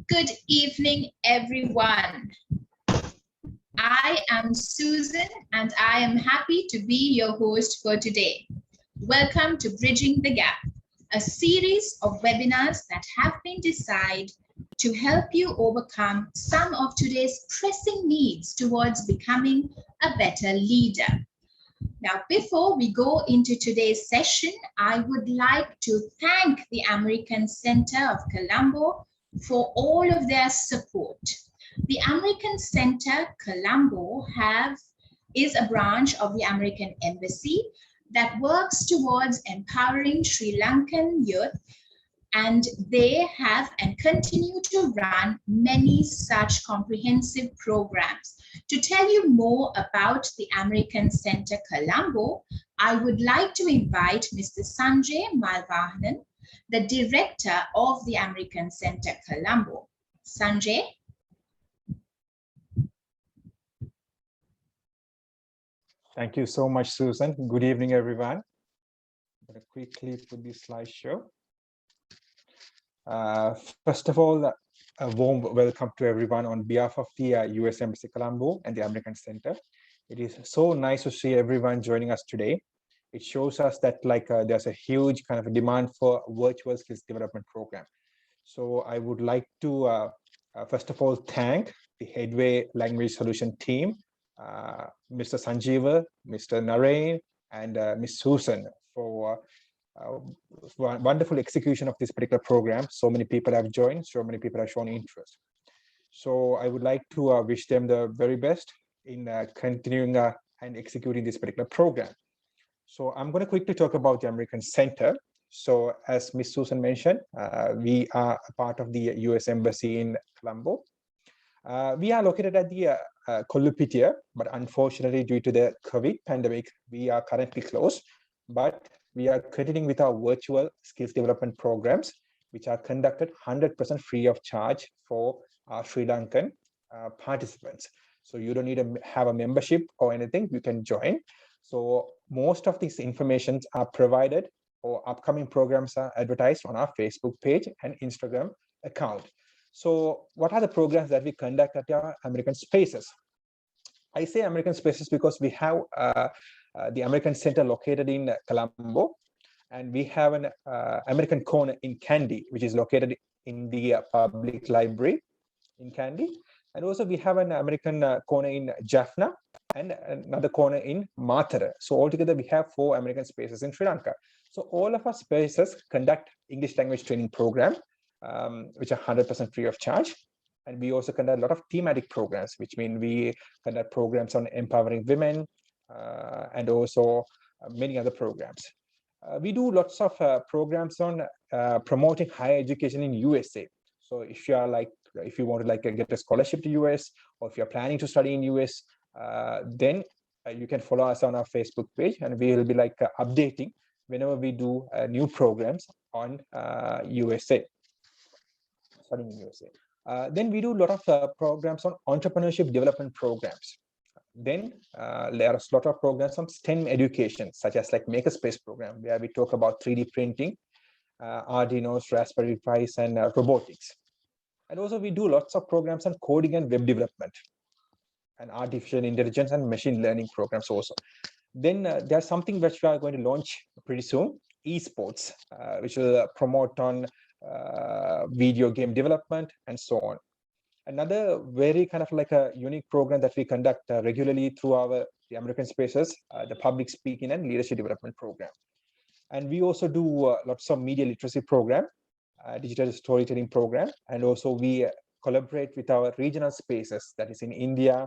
Good evening, everyone. I am Susan and I am happy to be your host for today. Welcome to Bridging the Gap, a series of webinars that have been designed to help you overcome some of today's pressing needs towards becoming a better leader. Now, before we go into today's session, I would like to thank the American Center of Colombo for all of their support. The American Center Colombo is a branch of the American Embassy that works towards empowering Sri Lankan youth, and they have and continue to run many such comprehensive programs. To tell you more about the American Center Colombo, I would like to invite Mr. Sanjay Malvahanan, the director of the American Center Colombo. Sanjay. Thank you so much, Susan. Good evening, everyone. I'm going to quickly put this slideshow. First of all, a warm welcome to everyone on behalf of the US Embassy Colombo and the American Center. It is so nice to see everyone joining us today. It shows us that there's a huge kind of demand for virtual skills development program. So I would like to first of all thank the Headway Learning Solutions team, Mr. Sanjeeva, Mr. Naaren, and Ms. Susan for wonderful execution of this particular program. So many people have joined, so many people have shown interest. So I would like to wish them the very best in continuing and executing this particular program. So I'm going to quickly talk about the American Center. So as Ms. Susan mentioned, we are a part of the US Embassy in Colombo. We are located at the Kollupitia, but unfortunately due to the COVID pandemic, we are currently closed. But we are continuing with our virtual skills development programs, which are conducted 100% free of charge for our Sri Lankan participants. So you don't need to have a membership or anything, you can join. So most of these informations are provided, or upcoming programs are advertised on our Facebook page and Instagram account. So what are the programs that we conduct at our American Spaces? I say American Spaces because we have the American Center located in Colombo, and we have an American Corner in Kandy, which is located in the public library in Kandy. And also we have an American Corner in Jaffna and another corner in Matara. So altogether we have 4 American Spaces in Sri Lanka. So all of our spaces conduct English language training program, which are 100% free of charge. And we also conduct a lot of thematic programs, which mean we conduct programs on empowering women, and also many other programs. We do lots of programs on promoting higher education in USA. So if you are if you want to get a scholarship to US, or if you're planning to study in US, then you can follow us on our Facebook page, and we will be updating whenever we do new programs on USA, studying in USA. Then we do a lot of programs on entrepreneurship development programs. Then there are a lot of programs on STEM education, such as Makerspace program, where we talk about 3D printing, Arduinos, Raspberry Pis, and robotics. And also we do lots of programs on coding and web development, and artificial intelligence and machine learning programs also. Then there's something which we are going to launch pretty soon, esports, which will promote on video game development and so on. Another very kind of a unique program that we conduct regularly through the American Spaces, the public speaking and leadership development program. And we also do lots of media literacy program, digital storytelling program, and also we collaborate with our regional spaces, that is in India,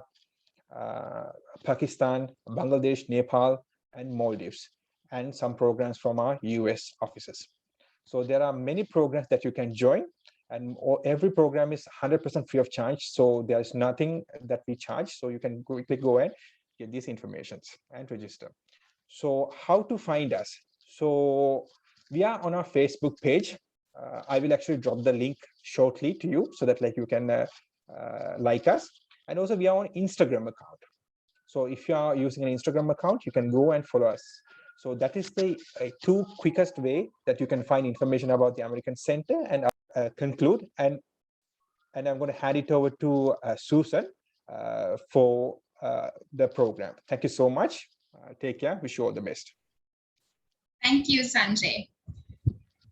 Pakistan, Bangladesh, Nepal, and Maldives, and some programs from our US offices. So there are many programs that you can join, and every program is 100% free of charge. So there's nothing that we charge. So you can quickly go and get these informations and register. So how to find us? So we are on our Facebook page. I will actually drop the link shortly to you so that you can like us. And also we are on Instagram account. So if you are using an Instagram account, you can go and follow us. So that is the 2 quickest way that you can find information about the American Center and conclude and and I'm going to hand it over to Susan for the program. Thank you so much. Take care. Wish you all the best. Thank you, Sanjay.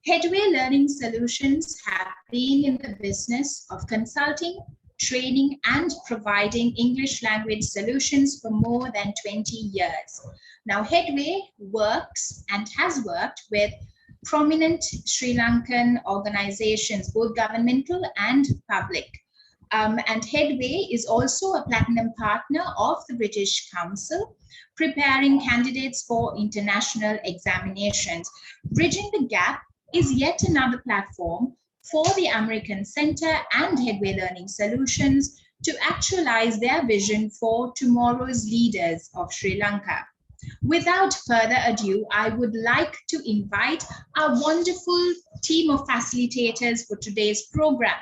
Headway Learning Solutions have been in the business of consulting, training, and providing English language solutions for more than 20 years. Now, Headway works and has worked with prominent Sri Lankan organizations, both governmental and public. And Headway is also a platinum partner of the British Council, preparing candidates for international examinations. Bridging the Gap is yet another platform for the American Center and Headway Learning Solutions to actualize their vision for tomorrow's leaders of Sri Lanka. Without further ado, I would like to invite our wonderful team of facilitators for today's program.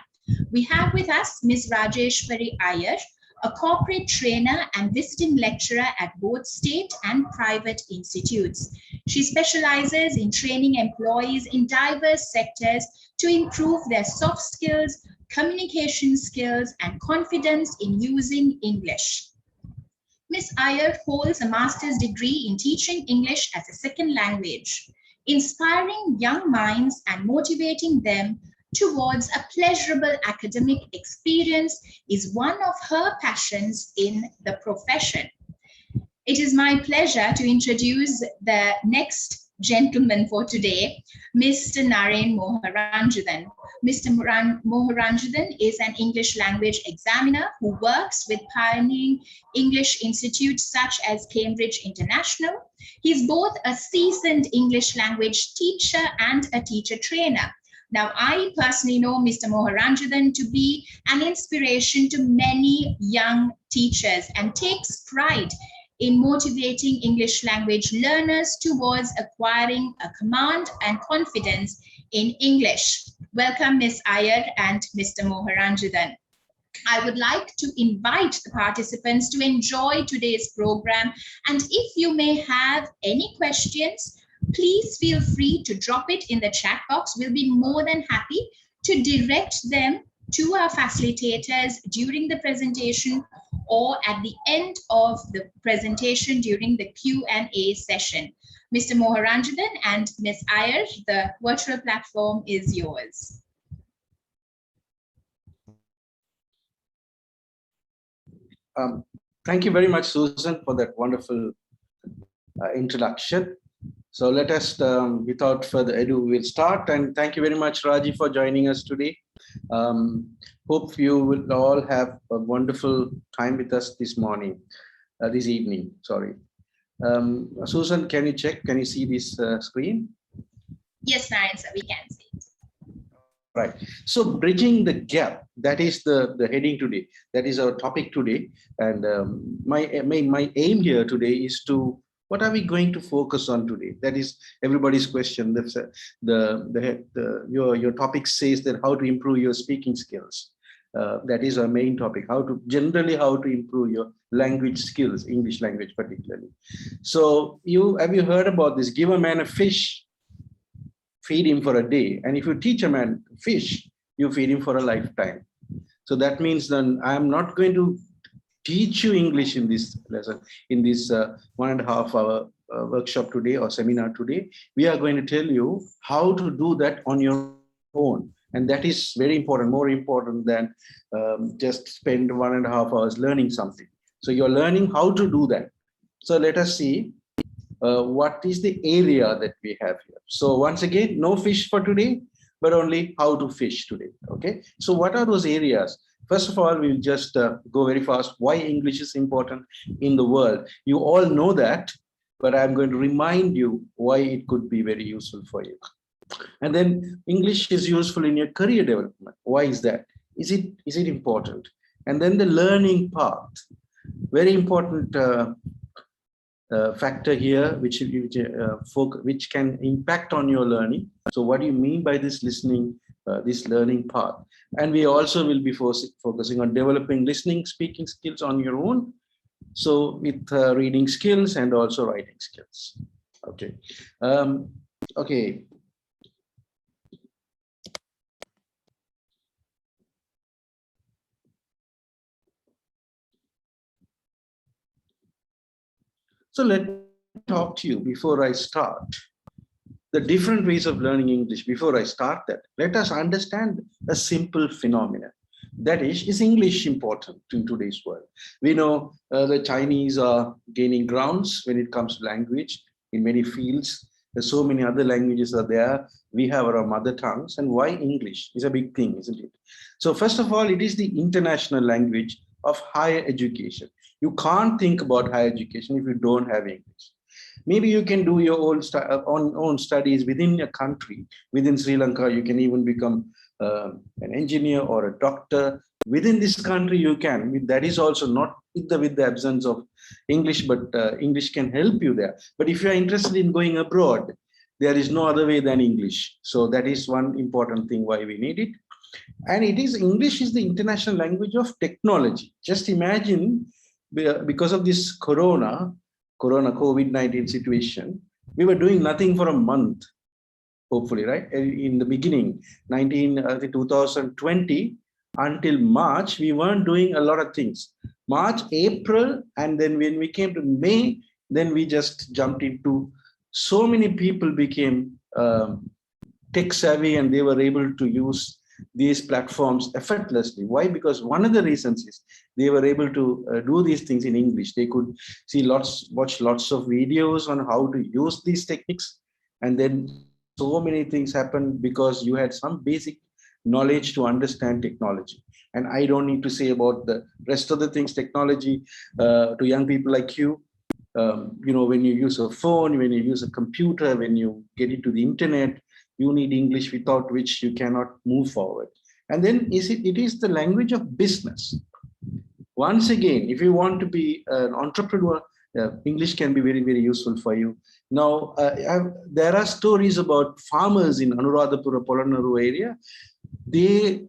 We have with us Ms. Rajeshwari Iyer, a corporate trainer and visiting lecturer at both state and private institutes. She specializes in training employees in diverse sectors to improve their soft skills, communication skills, and confidence in using English. Ms. Iyer holds a master's degree in teaching English as a second language. Inspiring young minds and motivating them towards a pleasurable academic experience is one of her passions in the profession. It is my pleasure to introduce the next gentleman for today, Mr. Naaren Moharanjudan. Mr. Moharanjudan is an English language examiner who works with pioneering English institutes such as Cambridge International. He's both a seasoned English language teacher and a teacher trainer. Now, I personally know Mr. Moharanjudan to be an inspiration to many young teachers and takes pride in motivating English language learners towards acquiring a command and confidence in English. Welcome, Ms. Iyer and Mr. Moharanjudan. I would like to invite the participants to enjoy today's program, and if you may have any questions, please feel free to drop it in the chat box. We'll be more than happy to direct them to our facilitators during the presentation or at the end of the presentation during the Q&A session. Mr. Moharanjudan and Ms. Iyer, the virtual platform is yours. Thank you very much, Susan, for that wonderful introduction. So let us, without further ado, we'll start. And thank you very much, Raji, for joining us today. Hope you will all have a wonderful time with us this evening, sorry. Susan, can you check? Can you see this screen? Yes, Naaren, sir, we can see it. Right. So bridging the gap, that is the heading today. That is our topic today. And my aim here today is to, what are we going to focus on today? That is everybody's question. That's your topic says that how to improve your speaking skills. That is our main topic. How to improve your language skills, English language particularly. So have you heard about this? Give a man a fish, feed him for a day, and if you teach a man fish, you feed him for a lifetime. So that means then I am not going to teach you English in this lesson, in this 1.5 hour workshop today or seminar today. We are going to tell you how to do that on your own. And that is very important, more important than just spend 1.5 hours learning something. So you're learning how to do that. So let us see what is the area that we have here. So once again, no fish for today, but only how to fish today. Okay. So what are those areas? First of all, we'll just go very fast. Why English is important in the world. You all know that, but I'm going to remind you why it could be very useful for you. And then English is useful in your career development. Why is that? Is it important? And then the learning part, very important factor here, which can impact on your learning. So what do you mean by this this learning part? And we also will be focusing on developing listening, speaking skills on your own. So with reading skills and also writing skills. Okay. Okay. So let me talk to you before I start the different ways of learning English. Before I start that, let us understand a simple phenomenon. That is English important in today's world? We know the Chinese are gaining grounds when it comes to language in many fields. There's so many other languages are there. We have our mother tongues, and why English is a big thing, isn't it? So first of all, it is the international language of higher education. You can't think about higher education if you don't have English. Maybe you can do your own studies within your country. Within Sri Lanka, you can even become an engineer or a doctor. Within this country, you can. That is also not with the absence of English, but English can help you there. But if you are interested in going abroad, there is no other way than English. So that is one important thing why we need it. And English is the international language of technology. Just imagine, because of this COVID-19 situation, we were doing nothing for a month, hopefully, right? In the beginning, 2020 until March, we weren't doing a lot of things. March, April, and then when we came to May, then we just jumped into, so many people became tech savvy and they were able to use these platforms effortlessly. Why? Because one of the reasons is they were able to do these things in English. They could watch lots of videos on how to use these techniques. And then so many things happened because you had some basic knowledge to understand technology. And I don't need to say about the rest of the things, technology to young people like you. When you use a phone, when you use a computer, when you get into the internet, you need English, without which you cannot move forward. And then it is the language of business. Once again, if you want to be an entrepreneur, English can be very, very useful for you. Now, there are stories about farmers in Anuradhapura, Polonnaru area. They,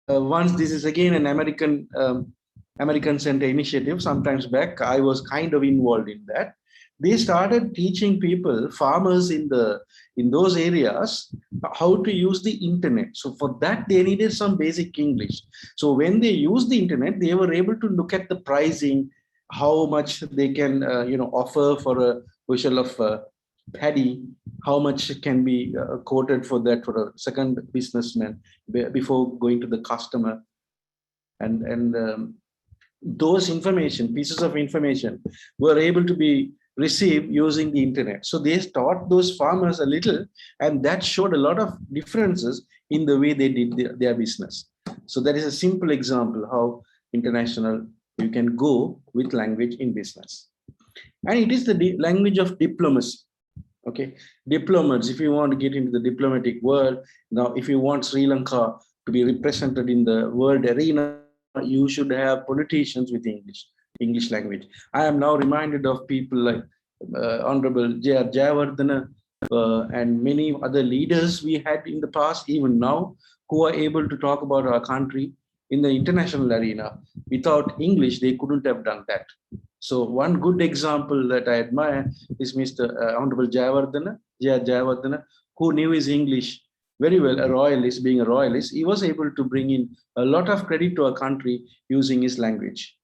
once, this is again an American Center initiative, sometimes back, I was kind of involved in that. They started teaching people, farmers in those areas, how to use the internet. So for that, they needed some basic English. So when they used the internet, they were able to look at the pricing, how much they can offer for a bushel of paddy, how much can be quoted for that for a second businessman before going to the customer. And those pieces of information were able to be received using the internet. So they taught those farmers a little, and that showed a lot of differences in the way they did their business. So that is a simple example how international you can go with language in business. And it is the language of diplomacy. Okay, diplomats, if you want to get into the diplomatic world, now if you want Sri Lanka to be represented in the world arena, you should have politicians with English language. I am now reminded of people like Honorable J.R. Jayawardena and many other leaders we had in the past, even now, who are able to talk about our country in the international arena. Without English, they couldn't have done that. So one good example that I admire is Mr. Honorable Jayawardena, J.R. Jayawardena, who knew his English very well, a royalist, being a royalist. He was able to bring in a lot of credit to our country using his language.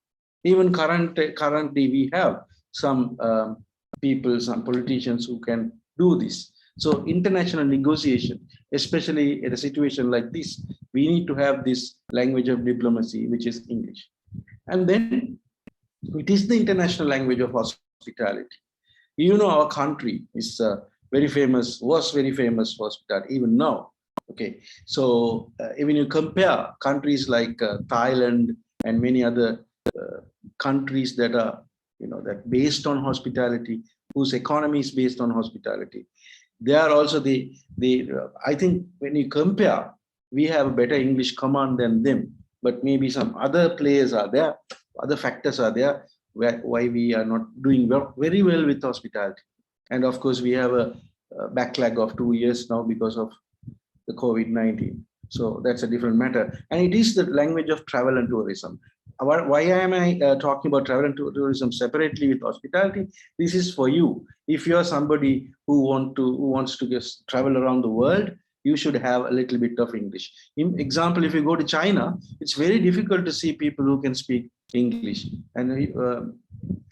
Even currently, we have some people, some politicians who can do this. So international negotiation, especially in a situation like this, we need to have this language of diplomacy, which is English. And then it is the international language of hospitality. Our country is was very famous for hospitality, even now. Okay, so when you compare countries like Thailand and many other countries that are, that based on hospitality, whose economy is based on hospitality, they are also I think when you compare, we have a better English command than them, but maybe some other players are there, other factors are there why we are not doing very well with hospitality. And of course, we have a backlog of 2 years now because of the COVID-19. So that's a different matter. And it is the language of travel and tourism. Why am I talking about travel and tourism separately with hospitality? This is for you. If you're somebody who wants to just travel around the world, you should have a little bit of English. In example, if you go to China, it's very difficult to see people who can speak English. And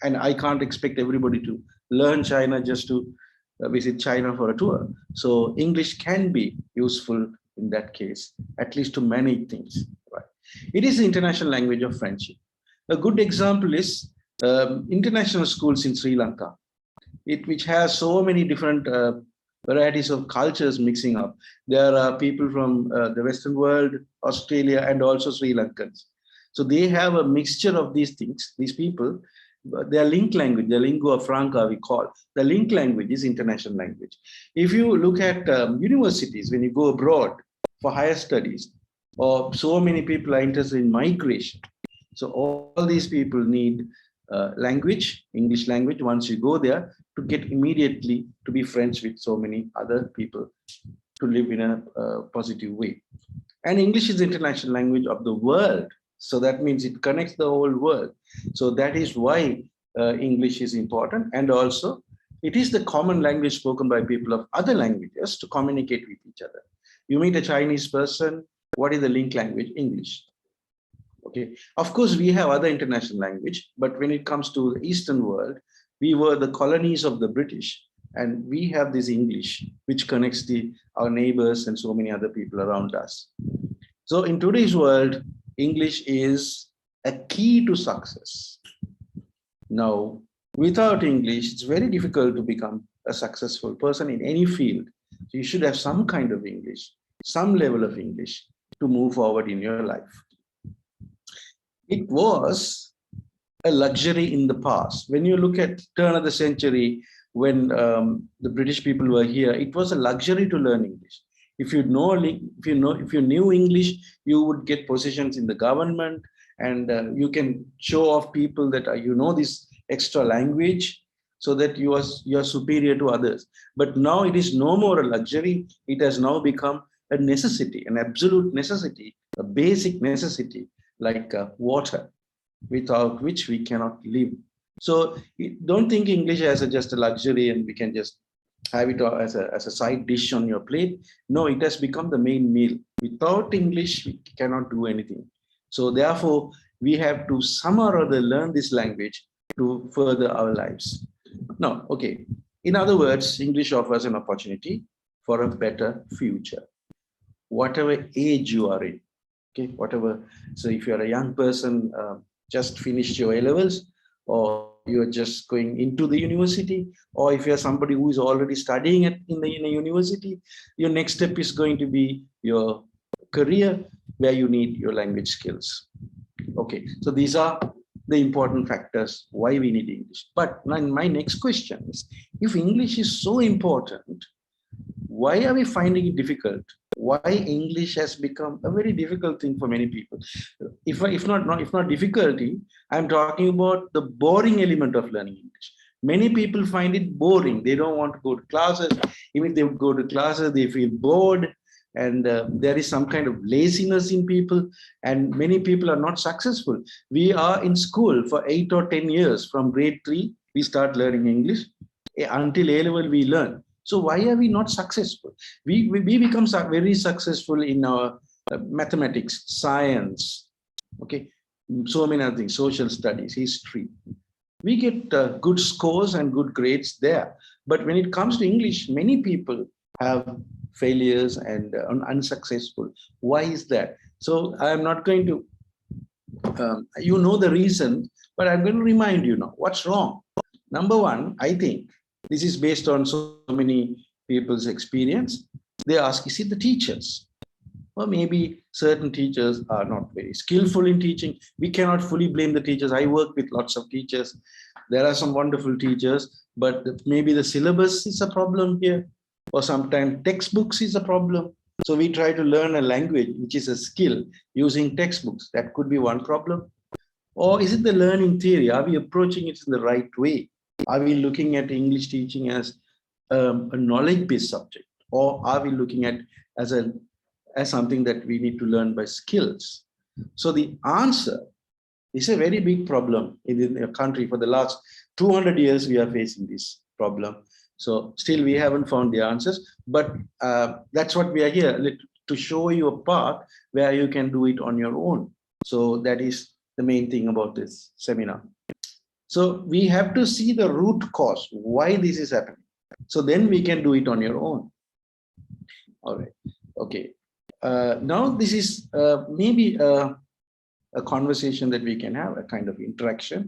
and I can't expect everybody to learn China just to visit China for a tour. So English can be useful in that case, at least to manage things. Right? It is the international language of friendship. A good example is international schools in Sri Lanka, which has so many different varieties of cultures mixing up. There are people from the Western world, Australia, and also Sri Lankans. So they have a mixture of these things, these people. Their link language, the lingua franca we call, the link language is international language. If you look at universities, when you go abroad for higher studies, or so many people are interested in migration. So all these people need language, English language, once you go there, to get immediately to be friends with so many other people, to live in a positive way. And English is the international language of the world. So that means it connects the whole world. So that is why English is important. And also, it is the common language spoken by people of other languages to communicate with each other. You meet a Chinese person, what is the link language? English. Okay. Of course, we have other international language, but when it comes to the Eastern world, we were the colonies of the British, and we have this English, which connects our neighbors and so many other people around us. So in today's world, English is a key to success. Now, without English, it's very difficult to become a successful person in any field. So you should have some kind of English, some level of English to move forward in your life. It was a luxury in the past. When you look at turn of the century, when the British people were here, it was a luxury to learn English. If you knew English, you would get positions in the government, and you can show off people that you know this extra language, so that you are superior to others. But now it is no more a luxury. It has now become a necessity, an absolute necessity, a basic necessity, like water, without which we cannot live. So don't think English as just a luxury and we can just have it as a side dish on your plate. No, it has become the main meal. Without English, we cannot do anything. So therefore, we have to somehow or other learn this language to further our lives. Now, okay. In other words, English offers an opportunity for a better future, whatever age you are in. Okay, whatever. So if you're a young person, just finished your A-levels, or you're just going into the university, or if you're somebody who is already studying in a university, your next step is going to be your career, where you need your language skills. Okay, so these are the important factors why we need English. But my next question is, if English is so important, why are we finding it difficult? Why English has become a very difficult thing for many people? If not difficulty, I'm talking about the boring element of learning English. Many people find it boring. They don't want to go to classes. Even if they would go to classes, they feel bored, and there is some kind of laziness in people, and many people are not successful. We are in school for 8 or 10 years. From grade 3, we start learning English. Until A-level, we learn. So why are we not successful? We become very successful in our mathematics, science, okay, so many other things, social studies, history. We get good scores and good grades there. But when it comes to English, many people have failures and unsuccessful. Why is that? So I'm not going to, you know the reason, but I'm going to remind you now what's wrong. Number one, I think this is based on so many people's experience. They ask, is it the teachers? Or maybe certain teachers are not very skillful in teaching. We cannot fully blame the teachers. I work with lots of teachers. There are some wonderful teachers, but maybe the syllabus is a problem here, or sometimes textbooks is a problem. So we try to learn a language, which is a skill, using textbooks. That could be one problem. Or is it the learning theory? Are we approaching it in the right way? Are we looking at English teaching as a knowledge-based subject, or are we looking at as something that we need to learn by skills? So the answer is a very big problem in the country. For the last 200 years, we are facing this problem. So still we haven't found the answers, but that's what we are here, to show you a path where you can do it on your own. So that is the main thing about this seminar. So we have to see the root cause, why this is happening. So then we can do it on your own. All right. Okay. Now this is maybe a conversation that we can have, a kind of interaction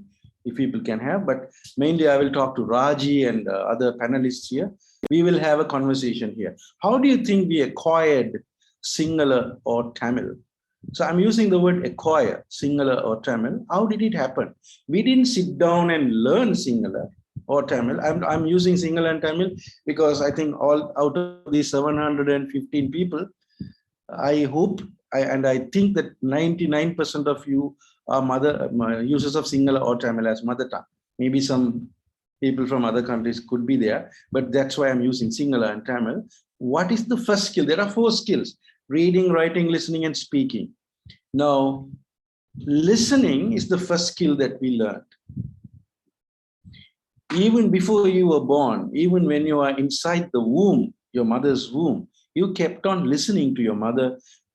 if people can have, but mainly I will talk to Raji and other panelists here. We will have a conversation here. How do you think we acquired Sinhala or Tamil? So I'm using the word acquire, Sinhala or Tamil. How did it happen? We didn't sit down and learn Sinhala or Tamil. I'm using Sinhala and Tamil because I think all out of these 715 people, I hope and I think that 99% of you are users of Sinhala or Tamil as mother tongue. Maybe some people from other countries could be there, but that's why I'm using Sinhala and Tamil. What is the first skill? There are 4 skills: reading, writing, listening, and speaking. Now, listening is the first skill that we learned. Even before you were born, even when you are inside the womb, your mother's womb, you kept on listening to your mother,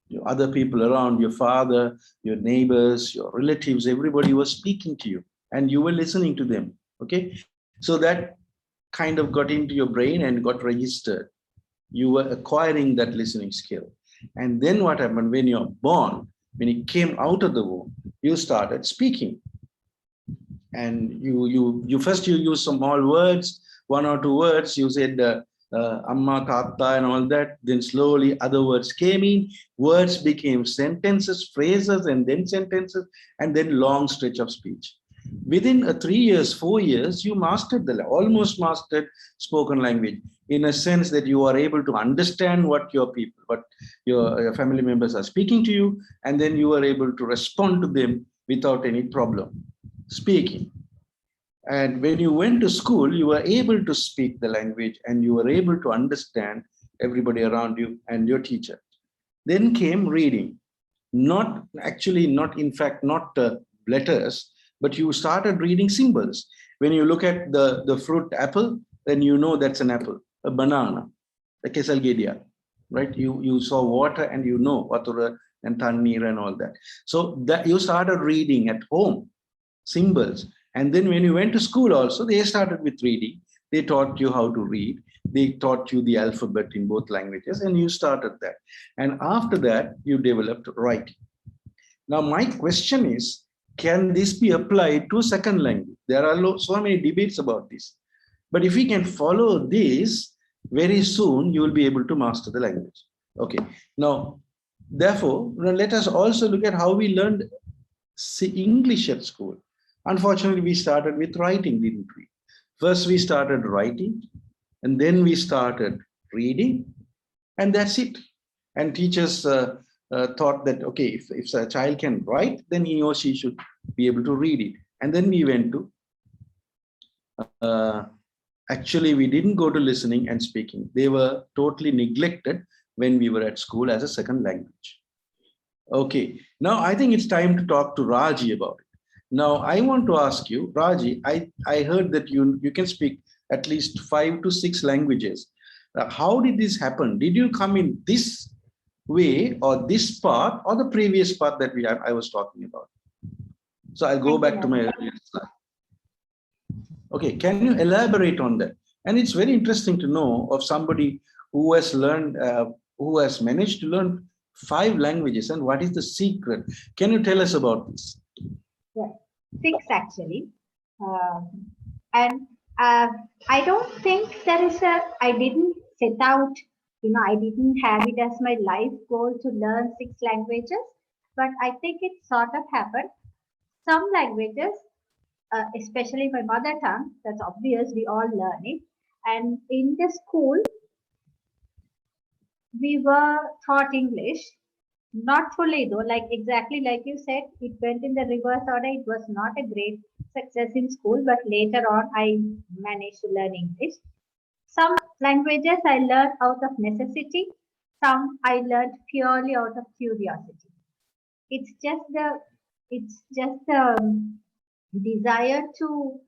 your other people around, your father, your neighbors, your relatives, everybody was speaking to you and you were listening to them. Okay. So that kind of got into your brain and got registered. You were acquiring that listening skill. And then what happened when you're born, when you came out of the womb, you started speaking. And you use some small words, 1 or 2 words. You said amma, tata, and all that. Then slowly other words came in. Words became sentences, phrases, and then sentences, and then long stretch of speech. Within 3 years, 4 years, you mastered almost mastered spoken language, in a sense that you are able to understand what your family members are speaking to you, and then you are able to respond to them without any problem. Speaking. And when you went to school, you were able to speak the language and you were able to understand everybody around you and your teacher. Then came reading. Not letters, but you started reading symbols. When you look at the fruit apple, then you know that's an apple. A banana, a kesalgedia, right? You saw water and you know water and tannir and all that. So that you started reading at home, symbols. And then when you went to school also, they started with reading. They taught you how to read. They taught you the alphabet in both languages, and you started that. And after that, you developed writing. Now, my question is, can this be applied to second language? There are so many debates about this. But if we can follow this, very soon you will be able to master the language. Okay. Now, therefore, let us also look at how we learned English at school. Unfortunately, we started with writing, didn't we? First, we started writing, and then we started reading, and that's it. And teachers thought that, okay, if a child can write, then he or she should be able to read it. And then we went to, actually, we didn't go to listening and speaking. They were totally neglected when we were at school as a second language. Okay, now I think it's time to talk to Raji about it. Now, I want to ask you, Raji, I heard that you can speak at least 5 to 6 languages. How did this happen? Did you come in this way or this path or the previous path that I was talking about? So I'll go back to my earlier slide. Okay, can you elaborate on that? And it's very interesting to know of somebody who has learned, who has managed to learn 5 languages, and what is the secret? Can you tell us about this? Yeah, 6 actually. I don't think I didn't set out, I didn't have it as my life goal to learn 6 languages, but I think it sort of happened. Some languages, especially my mother tongue, that's obvious, we all learn it. And in the school, we were taught English. Not fully though, exactly like you said, it went in the reverse order. It was not a great success in school, but later on I managed to learn English. Some languages I learned out of necessity. Some I learned purely out of curiosity. It's just the desire to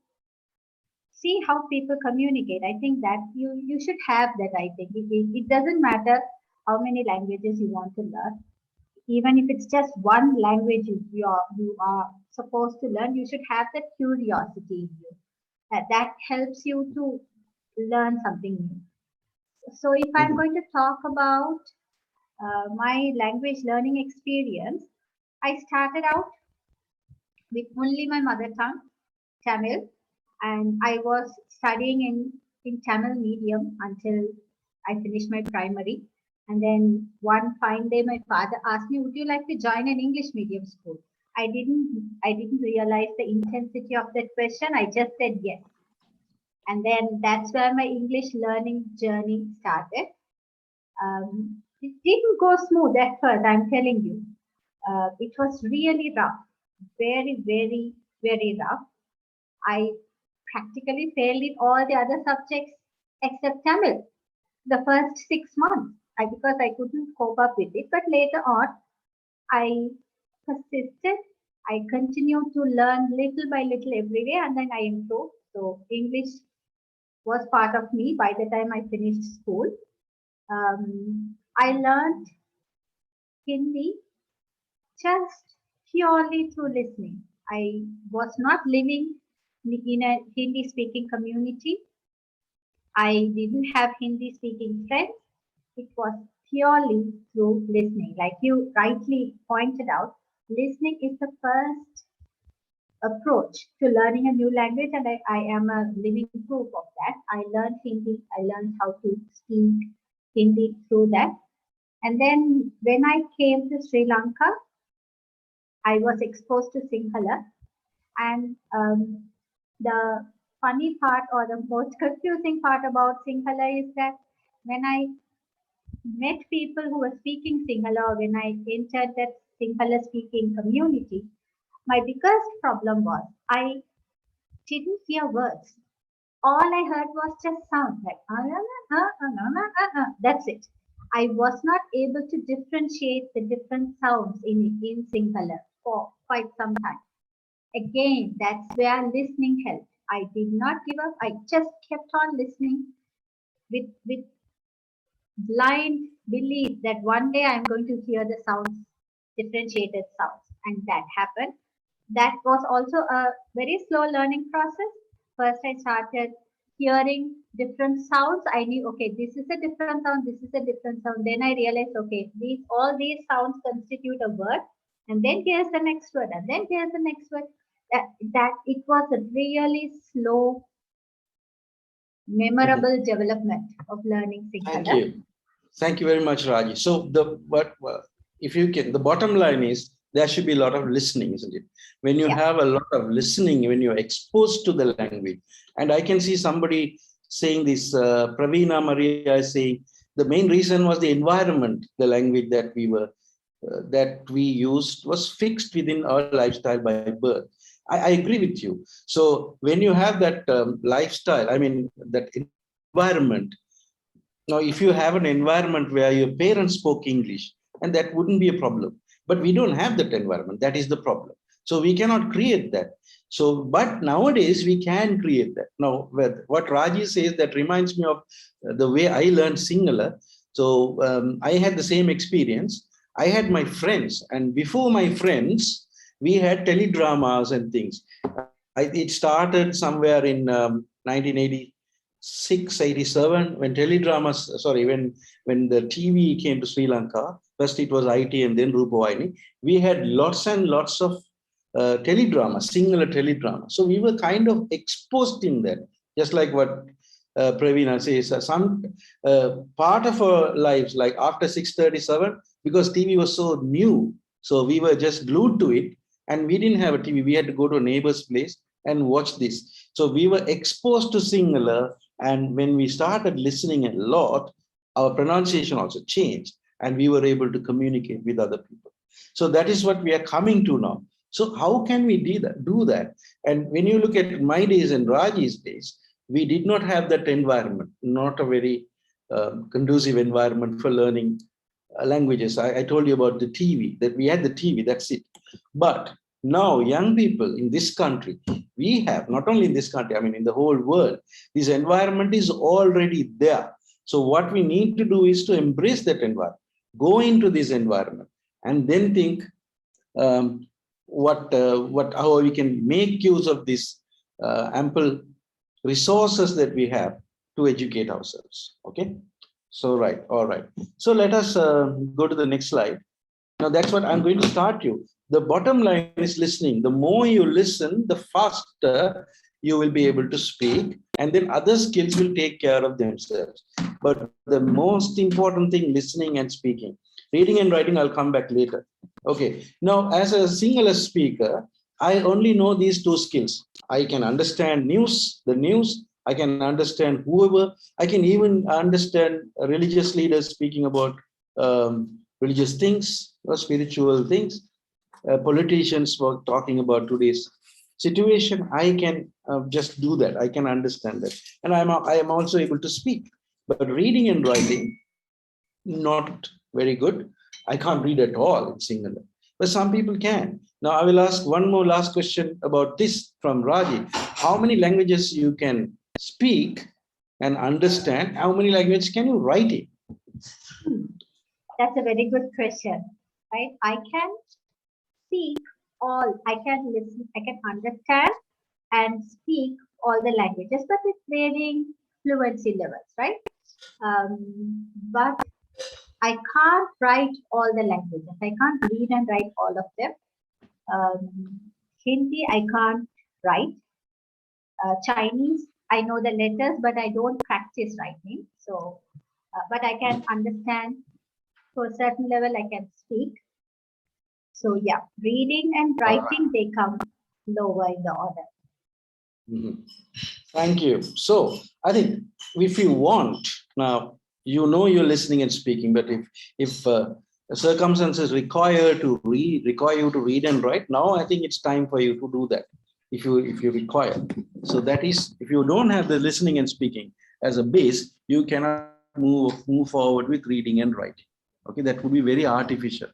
see how people communicate. I think that you should have that. I think it doesn't matter how many languages you want to learn. even if it's just one language you are supposed to learn, you should have that curiosity in you. That helps you to learn something new. So if I'm going to talk about my language learning experience, I started out with only my mother tongue, Tamil, and I was studying in Tamil medium until I finished my primary. And then one fine day, my father asked me, "Would you like to join an English medium school?" I didn't realize the intensity of that question. I just said yes. And then that's where my English learning journey started. It didn't go smooth at first, I'm telling you. It was really rough, very, very, very rough. I practically failed in all the other subjects except Tamil the first 6 months because I couldn't cope up with it. But later on, I persisted. I continued to learn little by little every day, and then I improved. So English was part of me by the time I finished school. I learned Hindi just purely through listening. I was not living in a Hindi speaking community. I didn't have Hindi speaking friends. It was purely through listening. Like you rightly pointed out, listening is the first approach to learning a new language, and I am a living proof of that. I learned Hindi, I learned how to speak Hindi through that. And then when I came to Sri Lanka, I was exposed to Sinhala, and the funny part or the most confusing part about Sinhala is that when I met people who were speaking Sinhala, or when I entered that Sinhala speaking community, my biggest problem was I didn't hear words. All I heard was just sound like that's it. I was not able to differentiate the different sounds in Sinhala for quite some time. Again, that's where listening helped. I did not give up. I just kept on listening with blind belief that one day I'm going to hear the sounds, differentiated sounds, and that happened. That was also a very slow learning process. First, I started hearing different sounds. I knew, okay, this is a different sound, this is a different sound. Then I realized, okay, all these sounds constitute a word, and then here's the next word, and then here's the next word. That it was a really slow, memorable development of learning Sinhala. Thank you. Thank you very much, Raji. So if you can, the bottom line is there should be a lot of listening, isn't it? When you have a lot of listening, when you're exposed to the language, and I can see somebody saying this, Praveena Maria is saying, the main reason was the environment, the language that we used was fixed within our lifestyle by birth. I agree with you. So when you have that lifestyle, I mean, that environment, now if you have an environment where your parents spoke English, and that wouldn't be a problem. But we don't have that environment. That is the problem. So we cannot create that. So, but nowadays we can create that. Now, what Raji says, that reminds me of the way I learned Sinhala. So I had the same experience. I had my friends, and before my friends, we had teledramas and things. It started somewhere in 1986, 87, when teledramas, when the TV came to Sri Lanka. First it was IT and then Rupavahini. We had lots and lots of teledrama, Sinhala teledrama. So we were kind of exposed in that, just like what Praveena says. Some part of our lives, like after 6:37, because TV was so new, so we were just glued to it, and we didn't have a TV. We had to go to a neighbor's place and watch this. So we were exposed to Sinhala, and when we started listening a lot, our pronunciation also changed, and we were able to communicate with other people. So that is what we are coming to now. So how can we do that? And when you look at my days and Raji's days, we did not have that environment, not a very conducive environment for learning languages. I told you about the TV, that we had the TV, that's it. But now young people in this country, we have, not only in this country, I mean in the whole world, this environment is already there. So what we need to do is to embrace that environment, go into this environment and then think how we can make use of this ample resources that we have to educate ourselves. Okay, so right, all right. So let us go to the next slide. Now that's what I'm going to start you. The bottom line is listening. The more you listen, the faster you will be able to speak, and then other skills will take care of themselves. But the most important thing, listening and speaking. Reading and writing, I'll come back later. Okay, now as a singular speaker, I only know these two skills. I can understand the news, I can understand whoever, I can even understand religious leaders speaking about religious things or spiritual things. Politicians were talking about today's situation. I can just do that. I can understand that. And I am also able to speak. But reading and writing, not very good. I can't read at all in singular. But some people can. Now I will ask one more last question about this from Raji. How many languages you can speak and understand? How many languages can you write in? That's a very good question, right? I can speak all, I can listen, I can understand and speak all the languages, but with varying fluency levels, right? But I can't write all the languages. I can't read and write all of them. Hindi, I can't write. Chinese, I know the letters, but I don't practice writing. So, but I can understand to a certain level, I can speak. So yeah, reading and writing, they come lower in the order. Mm-hmm. Thank you. So I think if you want, now you know you're listening and speaking, but if circumstances require you to read and write, now I think it's time for you to do that. If you require. So that is, if you don't have the listening and speaking as a base, you cannot move forward with reading and writing. Okay, that would be very artificial.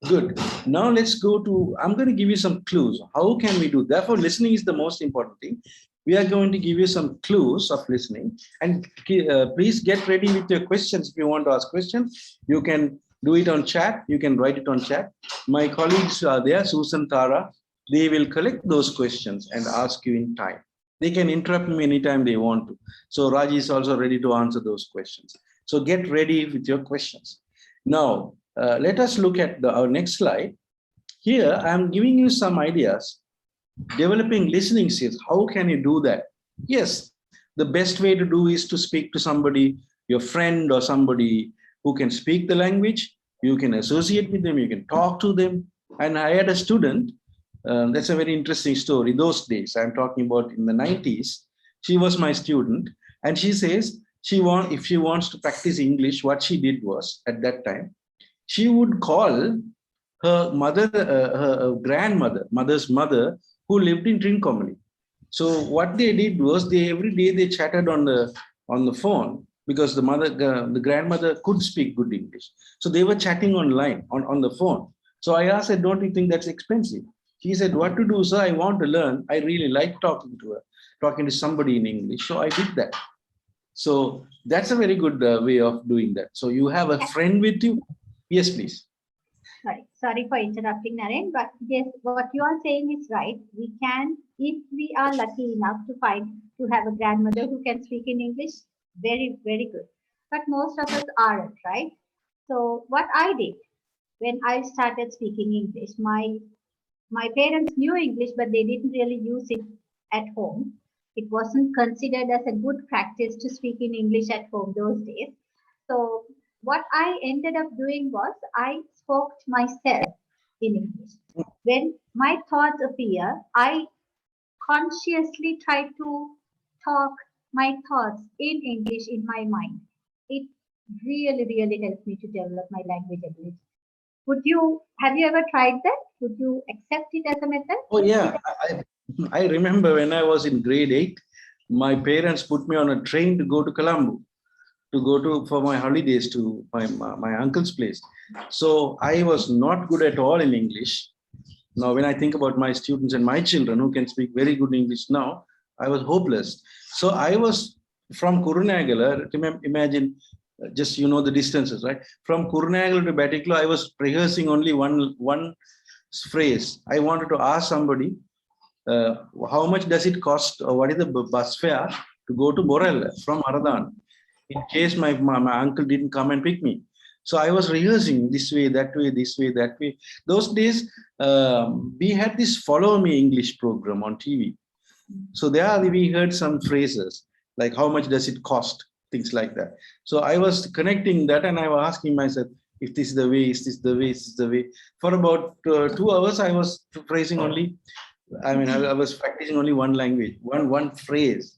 Good. Now let's go to, I'm going to give you some clues. How can we do? Therefore, listening is the most important thing. We are going to give you some clues of listening, and please get ready with your questions. If you want to ask questions, you can do it on chat. You can write it on chat. My colleagues are there, Susan, Tara. They will collect those questions and ask you in time. They can interrupt me anytime they want to. So Raji is also ready to answer those questions. So get ready with your questions. Now, let us look at our next slide. Here, I'm giving you some ideas. Developing listening skills. How can you do that? Yes, the best way to do is to speak to somebody, your friend or somebody who can speak the language. You can associate with them. You can talk to them. And I had a student. That's a very interesting story. Those days, I'm talking about in the 90s. She was my student, and she says if she wants to practice English, what she did was at that time, she would call her mother, her mother's mother, who lived in Trincomalee. So what they did was every day they chatted on the phone, because the grandmother could speak good English. So they were chatting online on the phone. So I asked her, don't you think that's expensive? She said, what to do, sir? I want to learn. I really like talking to her, talking to somebody in English. So I did that. So that's a very good way of doing that. So you have a friend with you. Yes, please. Sorry for interrupting, Naaren, but yes, what you are saying is right. We can, if we are lucky enough to have a grandmother who can speak in English, very, very good. But most of us aren't, right? So what I did when I started speaking English, my parents knew English, but they didn't really use it at home. It wasn't considered as a good practice to speak in English at home those days. So what I ended up doing was I spoke to myself in English. When my thoughts appear, I consciously try to talk my thoughts in English in my mind. It really, really helps me to develop my language ability. Have you ever tried that? Would you accept it as a method? Oh yeah, I remember when I was in grade 8, my parents put me on a train to go to Colombo, for my holidays to my uncle's place. So I was not good at all in English. Now, when I think about my students and my children who can speak very good English now, I was hopeless. So I was from Kurunagala, imagine Just you know the distances, right? From Kurnagal to Batiklo, I was rehearsing only one phrase. I wanted to ask somebody, how much does it cost, or what is the bus fare to go to Borel from Aradan, in case my uncle didn't come and pick me. So I was rehearsing this way, that way, this way, that way. Those days, we had this Follow Me English program on TV. So there we heard some phrases like how much does it cost, things like that. So I was connecting that and I was asking myself, if this is the way, is this the way, is this the way? For about 2 hours, I was phrasing only, I was practicing only one language, one phrase,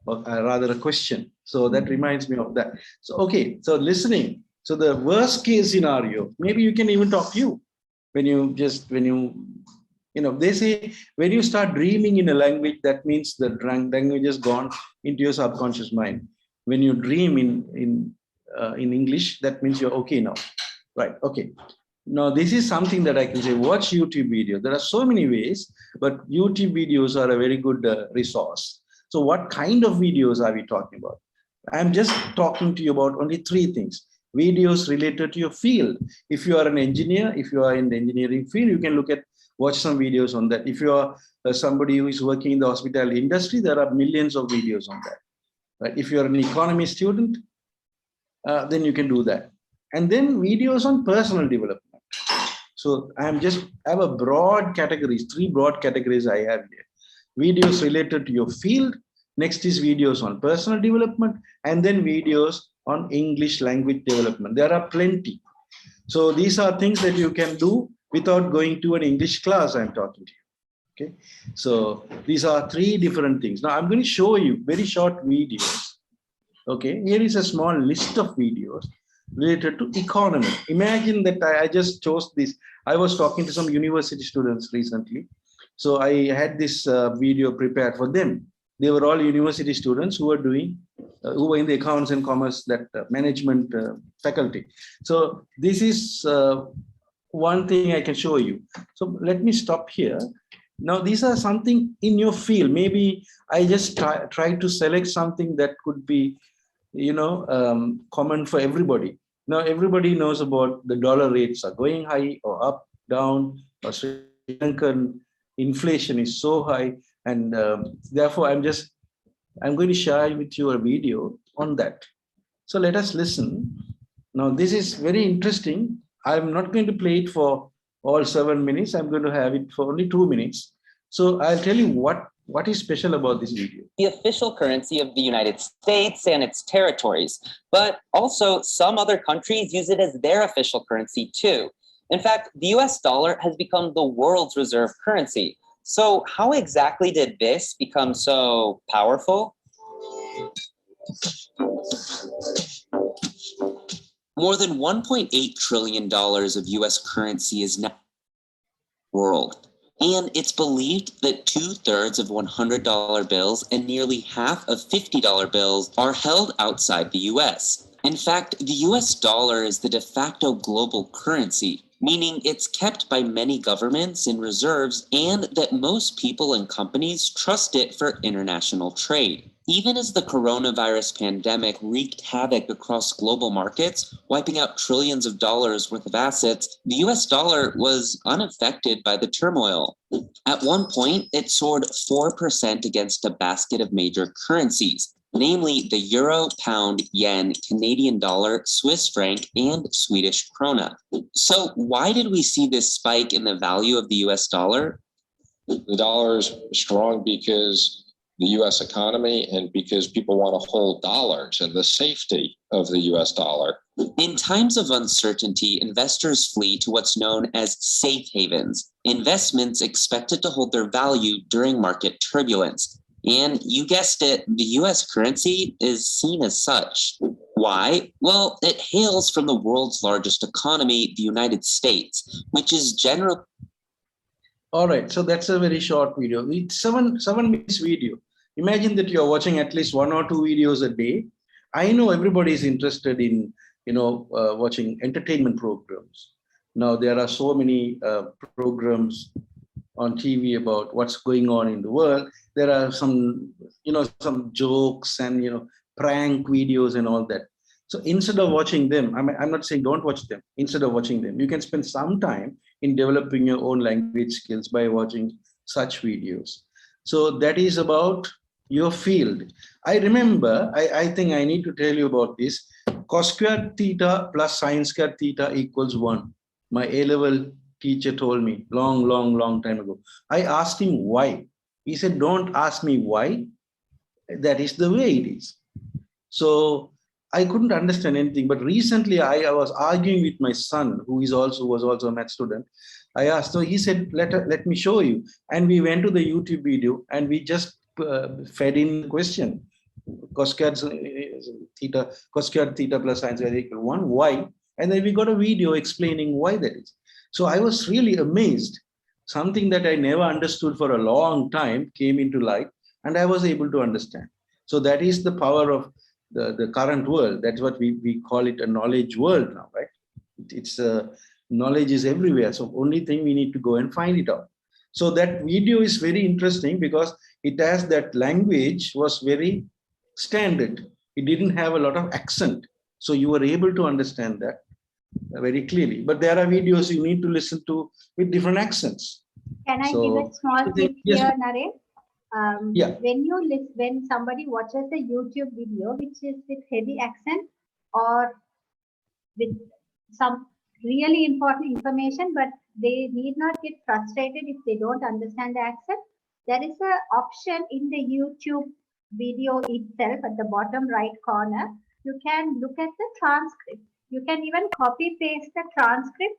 or rather a question. So that reminds me of that. So, okay, so listening. So the worst case scenario, maybe you can even talk to you they say when you start dreaming in a language, that means the language has gone into your subconscious mind. When you dream in English, that means you're okay now, right? Okay. Now this is something that I can say. Watch YouTube videos. There are so many ways, but YouTube videos are a very good resource. So what kind of videos are we talking about? I'm just talking to you about only 3 things. Videos related to your field. If you are an engineer, if you are in the engineering field, you can watch some videos on that. If you are somebody who is working in the hospitality industry, there are millions of videos on that. Right? If you are an economy student, then you can do that. And then videos on personal development. So I have a broad categories, 3 broad categories I have here. Videos related to your field. Next is videos on personal development, and then videos on English language development. There are plenty. So these are things that you can do without going to an English class. I'm talking to you. Okay. So these are 3 different things. Now I'm going to show you very short videos. Okay. Here is a small list of videos related to economy. Imagine that I just chose this. I was talking to some university students recently. So I had this video prepared for them. They were all university students who were in the accounts and commerce, that management faculty. So this is one thing I can show you. So let me stop here. Now these are something in your field. Maybe I just try to select something that could be, common for everybody. Now everybody knows about the dollar rates are going high or up, down, or Sri Lankan inflation is so high. And therefore, I'm going to share with you a video on that. So let us listen. Now, this is very interesting. I'm not going to play it for all 7 minutes. I'm going to have it for only 2 minutes. So I'll tell you what is special about this video. The official currency of the United States and its territories, but also some other countries use it as their official currency too. In fact, the US dollar has become the world's reserve currency. So how exactly did this become so powerful? More than $1.8 trillion of US currency is now in the world. And it's believed that 2/3 of $100 bills and nearly half of $50 bills are held outside the US. In fact, the US dollar is the de facto global currency, meaning it's kept by many governments in reserves and that most people and companies trust it for international trade. Even as the coronavirus pandemic wreaked havoc across global markets, wiping out trillions of dollars worth of assets, the US dollar was unaffected by the turmoil. At one point, it soared 4% against a basket of major currencies, namely the euro, pound, yen, Canadian dollar, Swiss franc, and Swedish krona. So why did we see this spike in the value of the US dollar? The dollar is strong because the US economy and because people want to hold dollars and the safety of the US dollar. In times of uncertainty, investors flee to what's known as safe havens, investments expected to hold their value during market turbulence. And you guessed it, the US currency is seen as such. Why? Well, it hails from the world's largest economy, the United States, which is generally... All right, so that's a very short video. It's 7 minutes video. Imagine that you're watching at least 1 or 2 videos a day. I know everybody is interested in, watching entertainment programs. Now, there are so many programs on TV about what's going on in the world. There are some jokes and, prank videos and all that. So instead of watching them, I'm not saying don't watch them. Instead of watching them, you can spend some time in developing your own language skills by watching such videos. So that is about your field. I remember, I think I need to tell you about this. Cos squared theta plus sine squared theta equals 1. My A-level teacher told me long time ago. I asked him why. He said, don't ask me why. That is the way it is. So I couldn't understand anything. But recently I was arguing with my son, who was also a math student. I asked, so he said, let me show you. And we went to the YouTube video and we just fed in the question. Cos squared theta plus sine squared equal 1. Why? And then we got a video explaining why that is. So I was really amazed. Something that I never understood for a long time came into light and I was able to understand. So that is the power of the current world. That's what we call it, a knowledge world now, right? It's knowledge is everywhere. So only thing we need to go and find it out. So that video is very interesting because it has that language was very standard. It didn't have a lot of accent. So you were able to understand that very clearly. But there are videos you need to listen to with different accents. Can I give a small tip Yes. here, Naaren? Yeah. When somebody watches a YouTube video which is with heavy accent or with some really important information, but they need not get frustrated if they don't understand the accent, there is an option in the YouTube video itself at the bottom right corner. You can look at the transcript. You can even copy paste the transcript,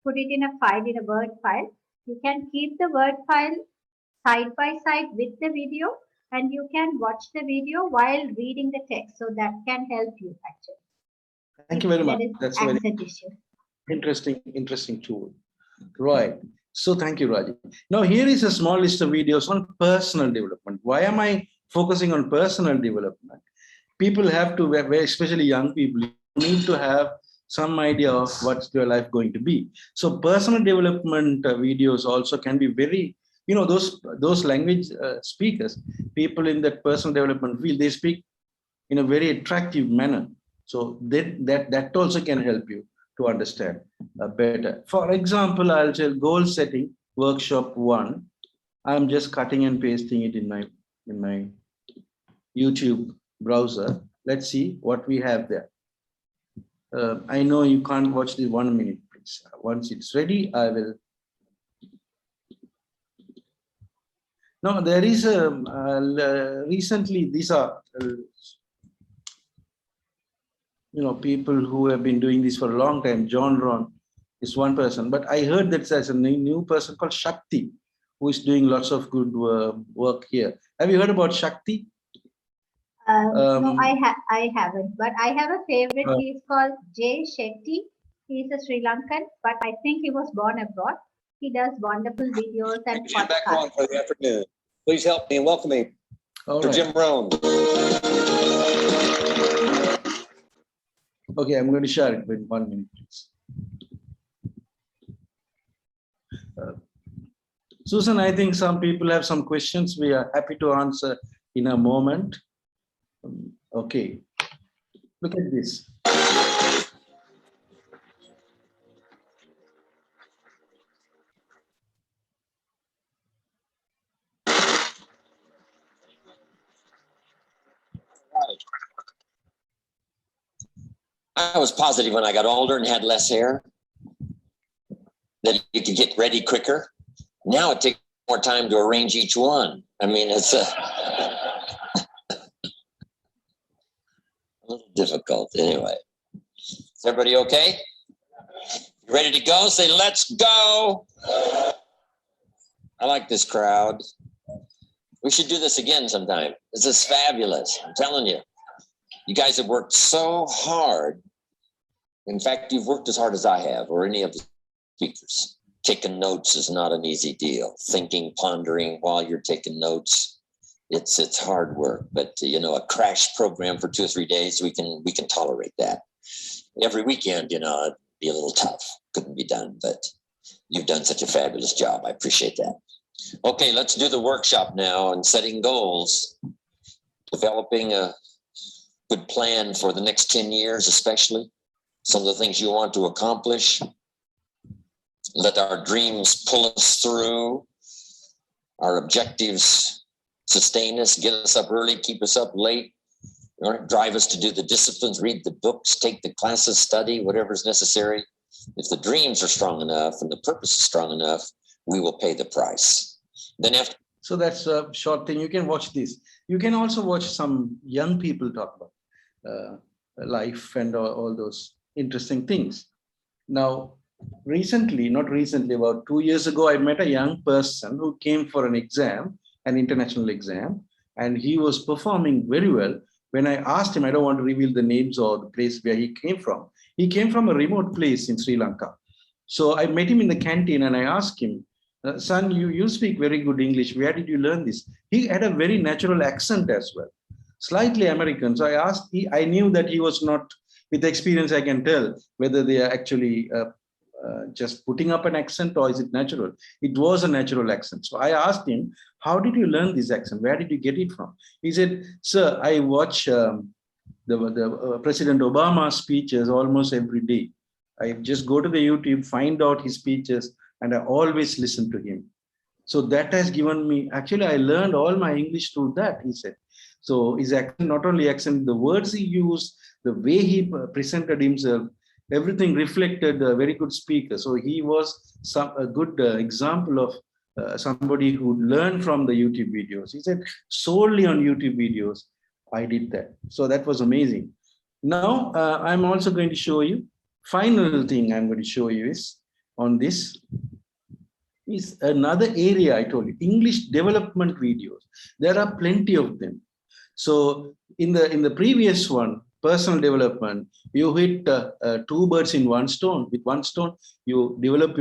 put it in a file, in a Word file. You can keep the Word file side by side with the video, and you can watch the video while reading the text. So that can help you actually. Thank you very much. That's a very interesting tool. Right. So thank you, Raji. Now here is a small list of videos on personal development. Why am I focusing on personal development? People have to, especially young people, need to have some idea of what's your life going to be. So personal development videos also can be very, those language speakers, people in that personal development field, they speak in a very attractive manner. So that also can help you to understand better. For example, I'll tell goal setting workshop 1. I'm just cutting and pasting it in my YouTube browser. Let's see what we have there. I know you can't watch this 1 minute, please. Once it's ready, I will. Now there is recently, these are people who have been doing this for a long time. John Ron is one person, but I heard that there's a new person called Shakti who is doing lots of good work here. Have you heard about Shakti? No, I haven't, but I have a favorite. He's called Jay Shetty. He's a Sri Lankan, but I think he was born abroad. He does wonderful videos and podcasts. Back on for the afternoon. Please help me and welcome me for Jim Rohn. Okay, I'm going to share it in 1 minute, please. Susan, I think some people have some questions. We are happy to answer in a moment. Okay, look at this. I was positive when I got older and had less hair that you could get ready quicker. Now it takes more time to arrange each one. I mean, it's a little difficult. Anyway, is everybody okay? You ready to go? Say, let's go. I like this crowd. We should do this again sometime. This is fabulous. I'm telling you. You guys have worked so hard. In fact, you've worked as hard as I have, or any of the speakers. Taking notes is not an easy deal. Thinking, pondering while you're taking notes, it's hard work. But a crash program for 2 or 3 days, we can tolerate that. Every weekend, it'd be a little tough. Couldn't be done, but you've done such a fabulous job. I appreciate that. Okay, let's do the workshop now on setting goals, developing a good plan for the next 10 years, especially some of the things you want to accomplish. Let our dreams pull us through, our objectives sustain us, get us up early, keep us up late, or drive us to do the disciplines, read the books, take the classes, study, whatever's necessary. If the dreams are strong enough and the purpose is strong enough, we will pay the price. Then after. So that's a short thing. You can watch this. You can also watch some young people talk about life and all those interesting things. Now, not recently, about 2 years ago, I met a young person who came for an exam, an international exam, and he was performing very well. When I asked him, I don't want to reveal the names or the place where he came from. He came from a remote place in Sri Lanka. So I met him in the canteen and I asked him, son, you speak very good English. Where did you learn this? He had a very natural accent as well, slightly American. So I asked, I knew that he was not, with experience, I can tell whether they are actually just putting up an accent or is it natural? It was a natural accent. So I asked him, how did you learn this accent? Where did you get it from? He said, sir, I watch the President Obama speeches almost every day. I just go to the YouTube, find out his speeches, and I always listen to him. So that has given me, actually, I learned all my English through that, he said. So his accent, not only accent, the words he used, the way he presented himself, everything reflected a very good speaker. So he was a good example of somebody who learned from the YouTube videos. He said, solely on YouTube videos, I did that. So that was amazing. Now, I'm also going to show you, final thing I'm going to show you is on this is another area I told you, English development videos. There are plenty of them. So in the previous one, personal development, you hit 2 birds in one stone. With one stone, you develop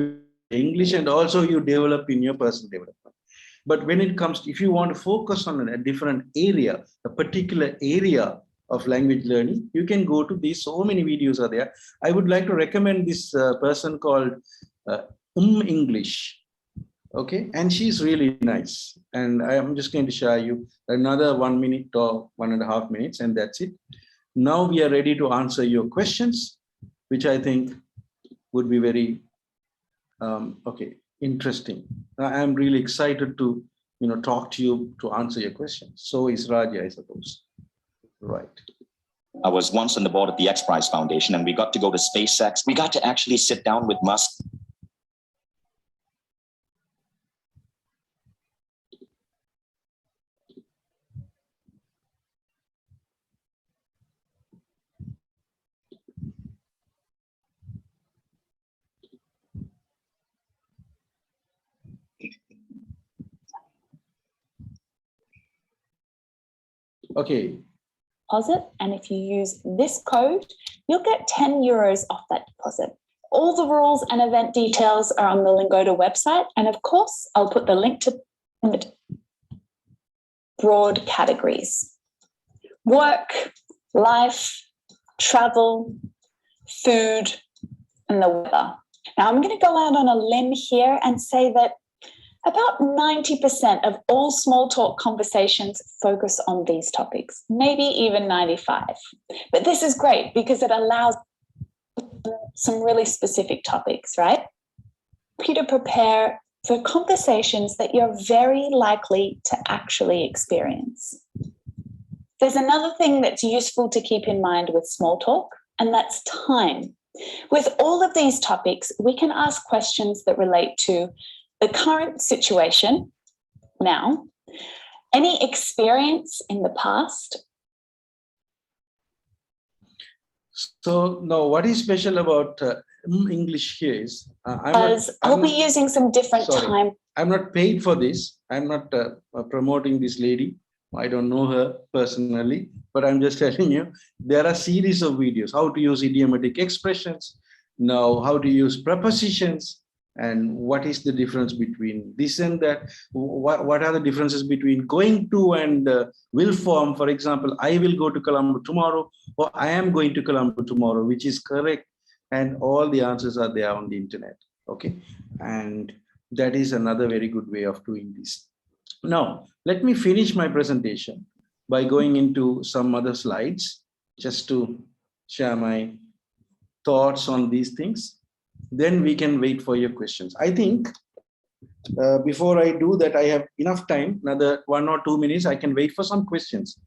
English and also you develop in your personal development. But when it comes to, if you want to focus on a different area, a particular area of language learning, you can go to these. So many videos are there. I would like to recommend this person called English. Okay, and she's really nice. And I am just going to share you another 1 minute or 1.5 minutes, and that's it. Now we are ready to answer your questions, which I think would be very interesting. I am really excited to talk to you, to answer your questions. So is Raji, I suppose. Right. I was once on the board of the X Prize Foundation, and we got to go to SpaceX. We got to actually sit down with Musk. Okay. Deposit, and if you use this code, you'll get 10 euros off that deposit. All the rules and event details are on the Lingoda website, and of course, I'll put the link to broad categories: work, life, travel, food, and the weather. Now, I'm going to go out on a limb here and say that about 90% of all small talk conversations focus on these topics, maybe even 95. But this is great because it allows some really specific topics, right? You to prepare for conversations that you're very likely to actually experience. There's another thing that's useful to keep in mind with small talk, and that's time. With all of these topics, we can ask questions that relate to the current situation now, any experience in the past. So now what is special about English here is, I'll be using some different time. I'm not paid for this. I'm not promoting this lady. I don't know her personally, but I'm just telling you, there are a series of videos, how to use idiomatic expressions, now how to use prepositions, and what is the difference between this and that? What are the differences between going to and will form? For example, I will go to Colombo tomorrow, or I am going to Colombo tomorrow, which is correct. And all the answers are there on the internet. Okay. And that is another very good way of doing this. Now, let me finish my presentation by going into some other slides. just to share my thoughts on these things. Then we can wait for your questions. I think before I do that, I have enough time, another 1 or 2 minutes. I can wait for some questions.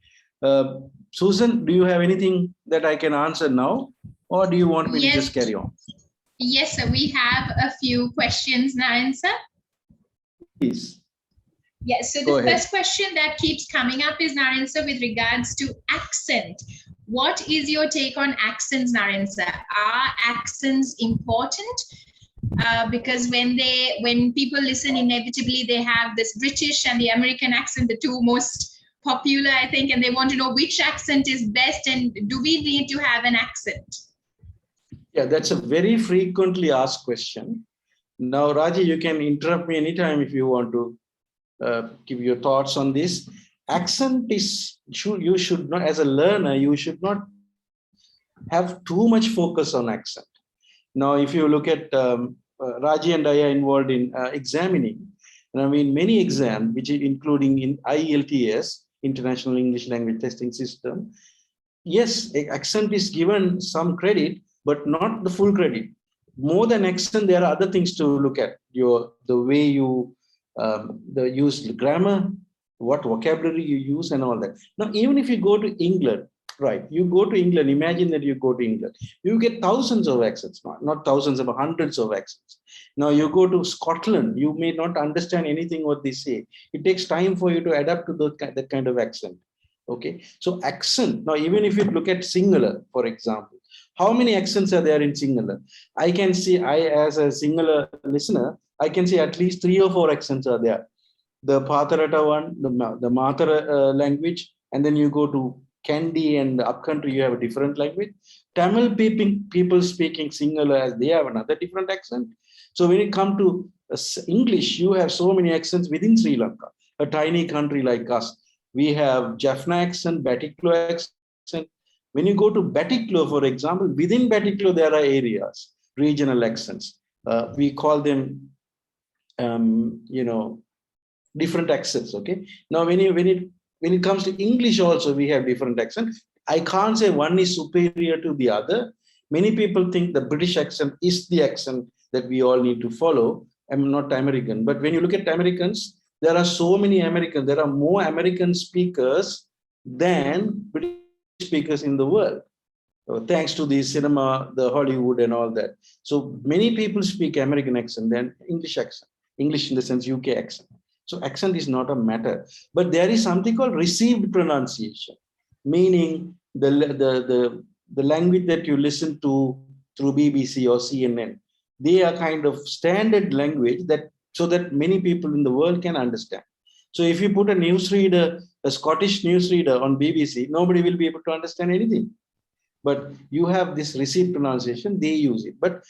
Susan, do you have anything that I can answer now, or do you want me to just carry on? Yes, sir. We have a few questions, Naaren sir. Please. Yes, so Go the ahead. first question that keeps coming up is, Naaren sir, with regards to accent. What is your take on accents, Naaren sir? Are accents important? Because when people listen, inevitably they have this British and the American accent, the two most popular, I think, and they want to know which accent is best, and do we need to have an accent? Yeah, that's a very frequently asked question. Now, Raji, you can interrupt me anytime if you want to give your thoughts on this. Accent is, you should not, as a learner, you should not have too much focus on accent. Now, if you look at Raji and I are involved in examining, and I mean many exams, which including in IELTS, International English Language Testing System. Yes, accent is given some credit, but not the full credit. More than accent, there are other things to look at. The way you use grammar, what vocabulary you use, and all that. Now, even if you go to England, right? You go to England. Imagine that you go to England. You get thousands of accents, not thousands, but hundreds of accents. Now you go to Scotland. You may not understand anything what they say. It takes time for you to adapt to that kind of accent. Okay, so accent. Now, even if you look at Singular, for example, how many accents are there in Singular? I can see, as a Singular listener, I can see at least 3 or 4 accents are there. The Patharata one, the Mathara language, and then you go to Kandy and upcountry, you have a different language. Tamil people speaking Singular, as they have another different accent. So when it comes to English, you have so many accents within Sri Lanka, a tiny country like us. We have Jaffna accent, Batiklo accent. When you go to Batiklo, for example, within Batiklo, there are areas, regional accents. We call them, different accents. Okay. Now, when it comes to English, also we have different accents. I can't say one is superior to the other. Many people think the British accent is the accent that we all need to follow. I'm not American, but when you look at Americans, there are so many Americans. There are more American speakers than British speakers in the world, thanks to the cinema, the Hollywood, and all that. So many people speak American accent than English accent. English in the sense UK accent. So accent is not a matter, but there is something called received pronunciation, meaning the language that you listen to through BBC or CNN. They are kind of standard language so that many people in the world can understand. So if you put a newsreader, a Scottish newsreader on BBC, nobody will be able to understand anything. But you have this received pronunciation, they use it. But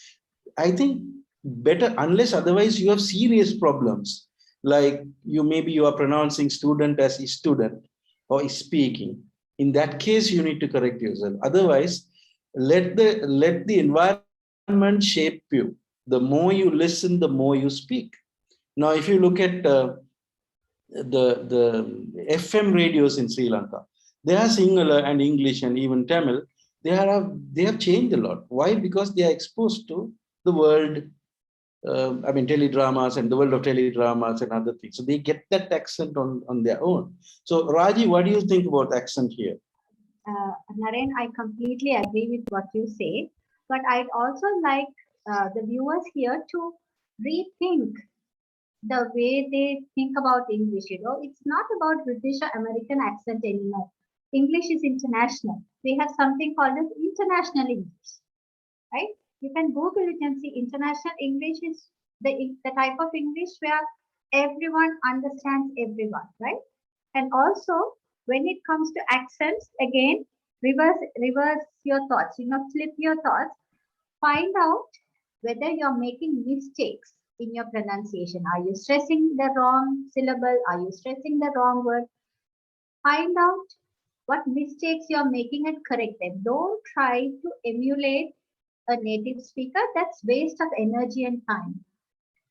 I think better, unless otherwise you have serious problems, like you are pronouncing student as student or speaking. In that case, you need to correct yourself. Otherwise, let the environment shape you. The more you listen, the more you speak. Now, if you look at the FM radios in Sri Lanka, they are Sinhala and English and even Tamil. They have changed a lot. Why? Because they are exposed to the world. Teledramas and the world of teledramas and other things. So they get that accent on their own. So Raji, what do you think about accent here? Naaren, I completely agree with what you say, but I'd also like the viewers here to rethink the way they think about English. It's not about British or American accent anymore. English is international. We have something called as international English, right? You can Google it and see international English is the type of English where everyone understands everyone, right? And also, when it comes to accents, again, reverse your thoughts, flip your thoughts, find out whether you're making mistakes in your pronunciation. Are you stressing the wrong syllable? Are you stressing the wrong word? Find out what mistakes you're making and correct them. Don't try to emulate a native speaker. That's waste of energy and time.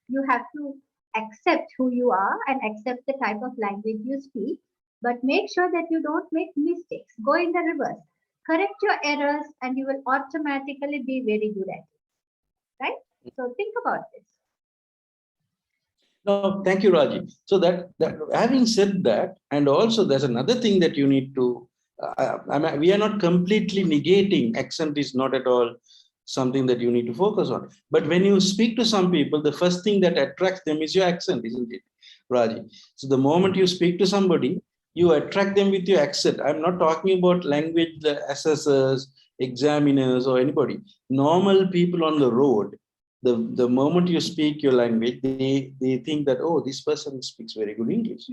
You have to accept who you are and accept the type of language you speak, but make sure that you don't make mistakes. Go in the reverse. correct your errors, and you will automatically be very good at it, right? So think about this. No, thank you, Raji. So that having said that, and also there's another thing that you need to, we are not completely negating accent is not at all something that you need to focus on. But when you speak to some people, the first thing that attracts them is your accent, isn't it, Raji? So the moment you speak to somebody, you attract them with your accent. I'm not talking about language assessors, examiners, or anybody. Normal people on the road, the moment you speak your language, they think that, oh, this person speaks very good English,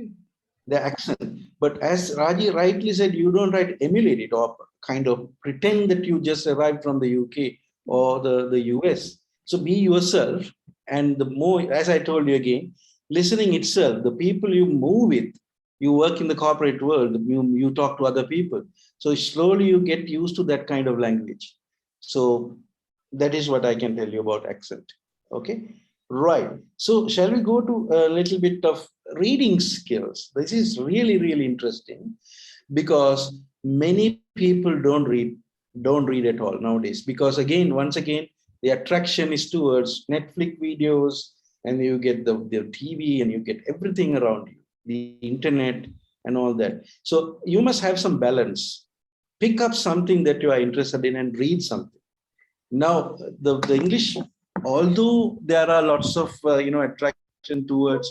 the accent. But as Raji rightly said, you don't write emulate it or kind of pretend that you just arrived from the UK or the US. So be yourself. And the more, as I told you again, listening itself, the people you move with, you work in the corporate world, you talk to other people. So slowly you get used to that kind of language. So that is what I can tell you about accent. Okay, right. So shall we go to a little bit of reading skills? This is really, really interesting because many people don't read at all nowadays. Because again, once again, the attraction is towards Netflix videos, and you get the TV, and you get everything around you, the internet and all that. So you must have some balance. Pick up something that you are interested in and read something. Now, the English, although there are lots of attraction towards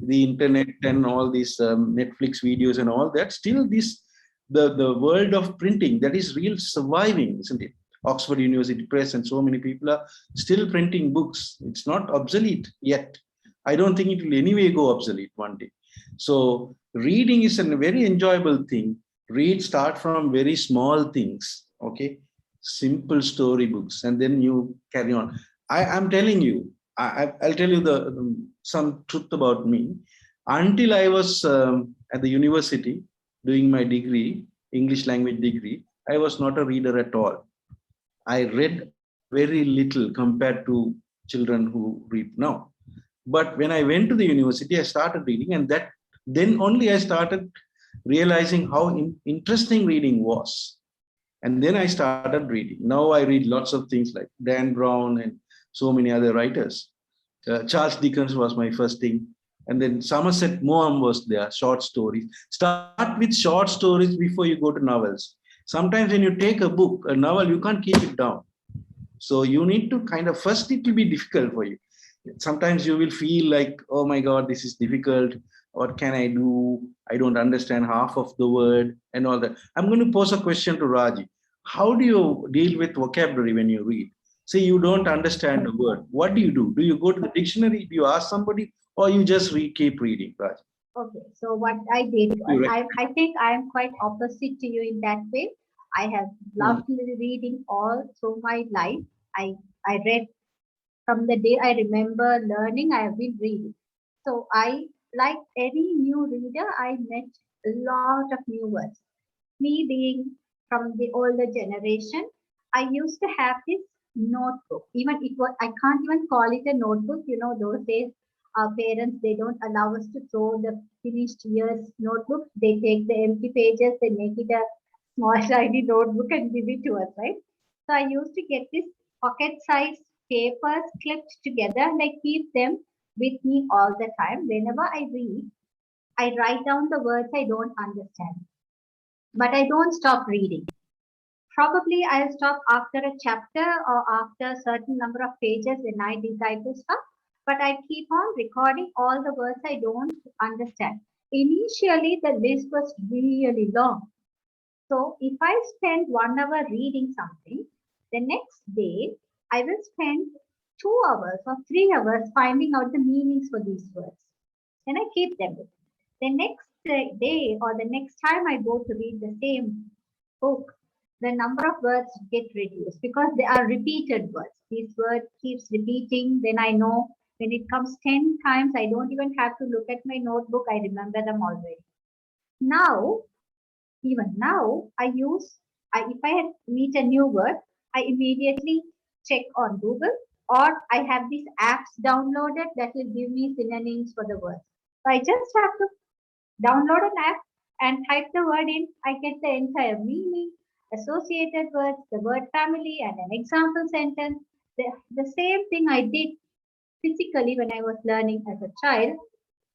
the internet and all these Netflix videos and all that, still the world of printing, that is real surviving, isn't it? Oxford University Press and so many people are still printing books. It's not obsolete yet. I don't think it will anyway go obsolete one day. So reading is a very enjoyable thing. Start from very small things, okay? Simple storybooks, and then you carry on. I'm telling you, I'll tell you some truth about me. Until I was at the university doing my degree, English language degree, I was not a reader at all. I read very little compared to children who read now. But when I went to the university, I started reading, and then only I started realizing how interesting reading was. And then I started reading. Now I read lots of things like Dan Brown and so many other writers. Charles Dickens was my first thing. And then Somerset Maugham was there, short stories. Start with short stories before you go to novels. Sometimes when you take a book, a novel, you can't keep it down. So you need to kind of, first it will be difficult for you. Sometimes you will feel like, oh my God, this is difficult. What can I do? I don't understand half of the word and all that. I'm going to pose a question to Raji. How do you deal with vocabulary when you read? Say you don't understand a word. What do? Do you go to the dictionary? Do you ask somebody, or you just keep reading, Raji? Okay, so what I did was, I think I am quite opposite to you in that way. I have loved reading all through my life. I read from the day I remember learning, I have been reading. So I, like any new reader, I met a lot of new words. Me being from the older generation, I used to have this notebook. Even it was, I can't even call it a notebook. You know, those days, our parents, they don't allow us to throw the finished year's notebook. They take the empty pages, they make it a small tiny notebook and give it to us, right? So I used to get this pocket-sized papers clipped together, and I keep them with me all the time. Whenever I read, I write down the words I don't understand. But I don't stop reading. Probably I'll stop after a chapter or after a certain number of pages when I decide to stop. But I keep on recording all the words I don't understand. Initially, the list was really long. So if I spend 1 hour reading something, the next day I will spend 2 hours or 3 hours finding out the meanings for these words. Then I keep them. The next day or the next time I go to read the same book, the number of words get reduced because they are repeated words. This word keeps repeating. Then I know when it comes 10 times, I don't even have to look at my notebook. I remember them already. Now, even now, if I meet a new word, I immediately check on Google, or I have these apps downloaded that will give me synonyms for the word. So I just have to download an app and type the word in. I get the entire meaning. associated words, the word family, and an example sentence. The same thing I did physically when I was learning as a child.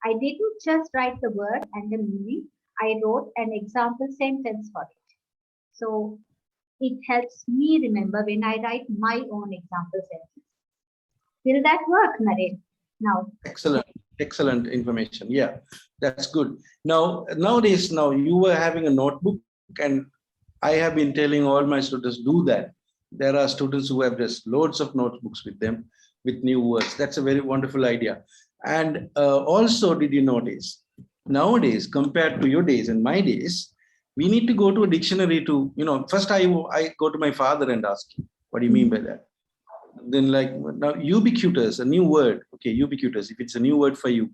I didn't just write the word and the meaning, I wrote an example sentence for it. So it helps me remember when I write my own example sentence. Will that work, Naaren? Now. Excellent information. Yeah, that's good. Nowadays, you were having a notebook, and I have been telling all my students do that. There are students who have just loads of notebooks with them with new words. That's a very wonderful idea. And also, did you notice nowadays, compared to your days and my days, we need to go to a dictionary to, first I go to my father and ask him, what do you mean by that? Then now ubiquitous, a new word. Okay, ubiquitous, if it's a new word for you,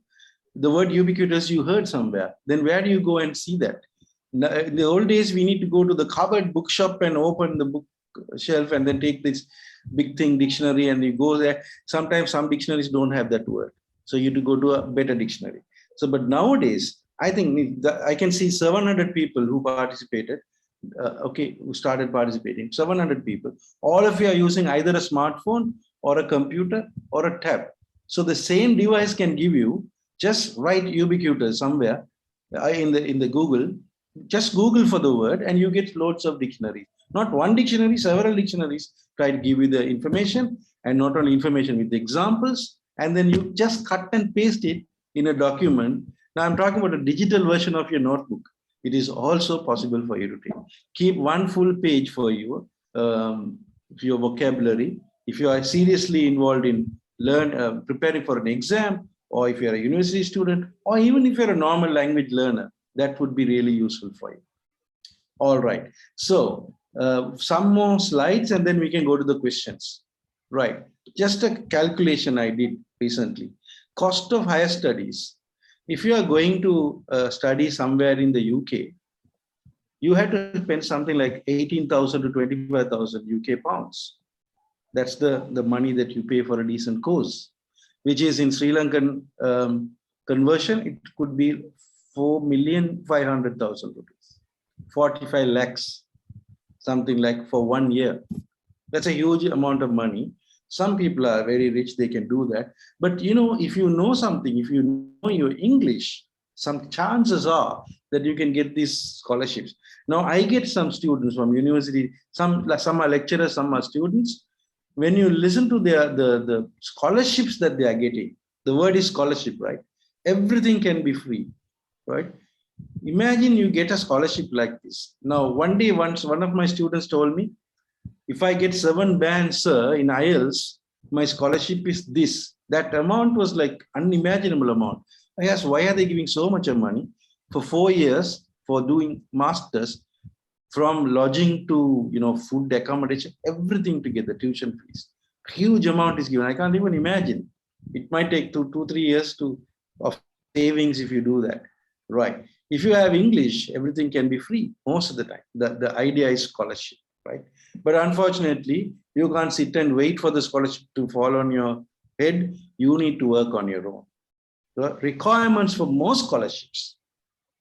the word ubiquitous you heard somewhere, then where do you go and see that? Now, in the old days, we need to go to the cupboard bookshop and open the book shelf and then take this big thing dictionary and you go there. Sometimes some dictionaries don't have that word. So you have to go to a better dictionary. So, but nowadays, I think I can see 700 people who participated. Who started participating, 700 people. All of you are using either a smartphone or a computer or a tab. So the same device can give you, just write ubiquitous somewhere in the Google, just Google for the word and you get loads of dictionaries. Not one dictionary, several dictionaries try to give you the information, and not only information with the examples, and then you just cut and paste it in a document. Now I'm talking about a digital version of your notebook. It is also possible for you to take. Keep one full page for you, your vocabulary. If you are seriously involved in preparing for an exam, or if you're a university student, or even if you're a normal language learner, that would be really useful for you. All right. So some more slides and then we can go to the questions. Right. Just a calculation I did recently. Cost of higher studies. If you are going to study somewhere in the UK, you had to spend something like 18,000 to 25,000 UK pounds. That's the money that you pay for a decent course, which is in Sri Lankan conversion, it could be 4,500,000 rupees, 45 lakhs, something like for 1 year. That's a huge amount of money. Some people are very rich, they can do that. But if you know something, if you know your English, some chances are that you can get these scholarships. Now I get some students from university, some are lecturers, some are students. When you listen to the scholarships that they are getting, the word is scholarship, right? Everything can be free, right? Imagine you get a scholarship like this. Now, one of my students told me, if I get 7 bands, sir, in IELTS, my scholarship is this. That amount was like unimaginable amount. I asked, why are they giving so much of money for 4 years for doing masters, from lodging to food, accommodation, everything together, tuition fees. Huge amount is given. I can't even imagine. It might take 2-3 years of savings if you do that. Right. If you have English, everything can be free most of the time. The idea is scholarship, right? But unfortunately, you can't sit and wait for the scholarship to fall on your head. You need to work on your own. The requirements for most scholarships,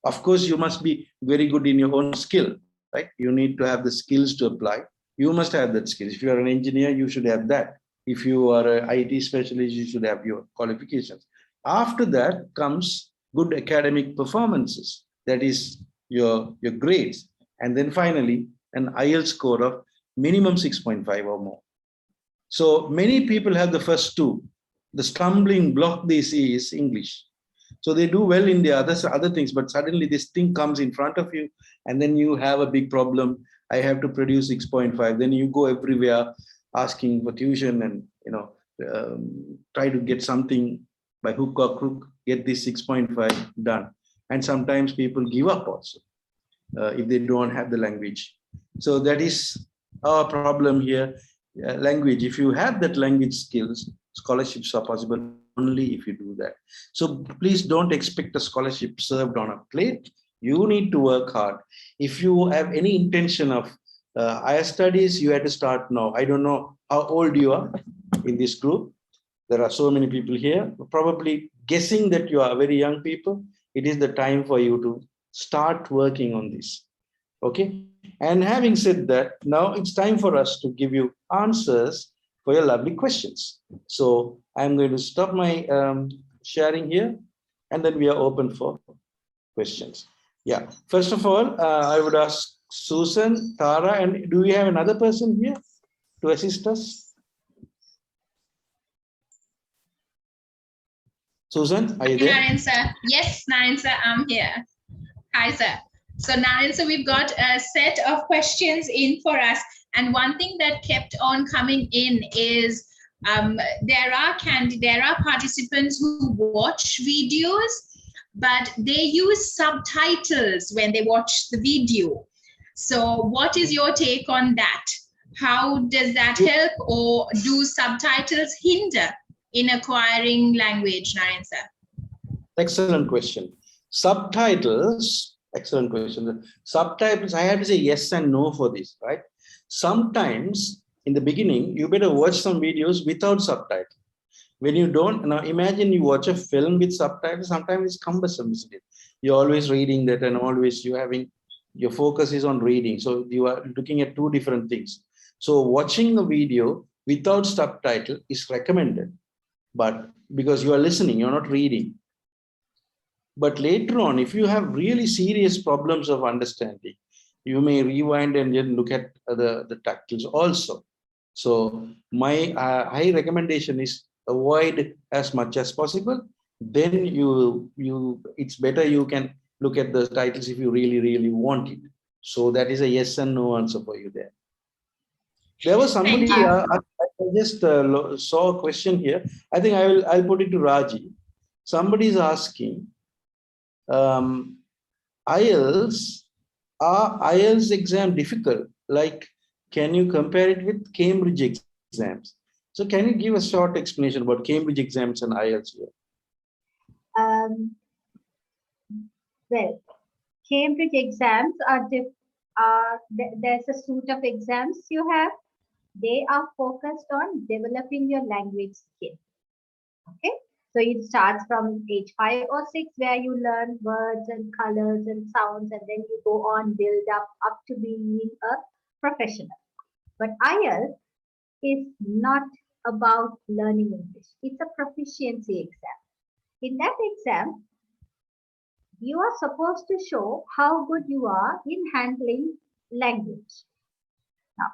of course, you must be very good in your own skill, right? You need to have the skills to apply. You must have that skills. If you are an engineer, you should have that. If you are an IT specialist, you should have your qualifications. After that comes good academic performances. That is your grades. And then finally, an IELTS score of minimum 6.5 or more. So many people have the first two. The stumbling block they see is English. So they do well in the other things, but suddenly this thing comes in front of you, and then you have a big problem. I have to produce 6.5. Then you go everywhere asking for tuition and try to get something by hook or crook, get this 6.5 done. And sometimes people give up also if they don't have the language. So that is our problem here. Language. If you have that language skills, scholarships are possible only if you do that. So please don't expect a scholarship served on a plate. You need to work hard. If you have any intention of higher studies, you have to start now. I don't know how old you are in this group. There are so many people here, probably guessing that you are very young people. It is the time for you to start working on this. Okay. And having said that, now it's time for us to give you answers for your lovely questions. So I'm going to stop my sharing here, and then we are open for questions. Yeah. First of all, I would ask Susan, Tara, and do we have another person here to assist us? Susan, are you there? Naaren sir. Yes, Naaren sir, I'm here. Hi, sir. So Naaren sir, we've got a set of questions in for us. And one thing that kept on coming in is there are participants who watch videos, but they use subtitles when they watch the video. So what is your take on that? How does that help, or do subtitles hinder in acquiring language, Naaren sir? Excellent question. Subtitles, excellent question. Subtitles, I have to say yes and no for this, right? Sometimes in the beginning, you better watch some videos without subtitles. When you don't, now imagine you watch a film with subtitles, sometimes it's cumbersome, isn't it? You're always reading that, and always your focus is on reading. So you are looking at two different things. So watching a video without subtitle is recommended, but because you are listening, you're not reading. But later on, if you have really serious problems of understanding, you may rewind and then look at the titles also. So my high recommendation is avoid as much as possible. Then it's better you can look at the titles if you really want it. So that is a yes and no answer for you there. There was somebody, I just saw a question here. I think I'll put it to Raji. Somebody is asking, IELTS, are IELTS exam difficult? Like, can you compare it with Cambridge exams? So can you give a short explanation about Cambridge exams and IELTS here? Well, Cambridge exams there's a suite of exams you have. They are focused on developing your language skill. Okay, so it starts from age 5 or 6, where you learn words and colors and sounds, and then you go on build up to being a professional. But IELTS is not about learning English. It's a proficiency exam. In that exam, you are supposed to show how good you are in handling language. Now,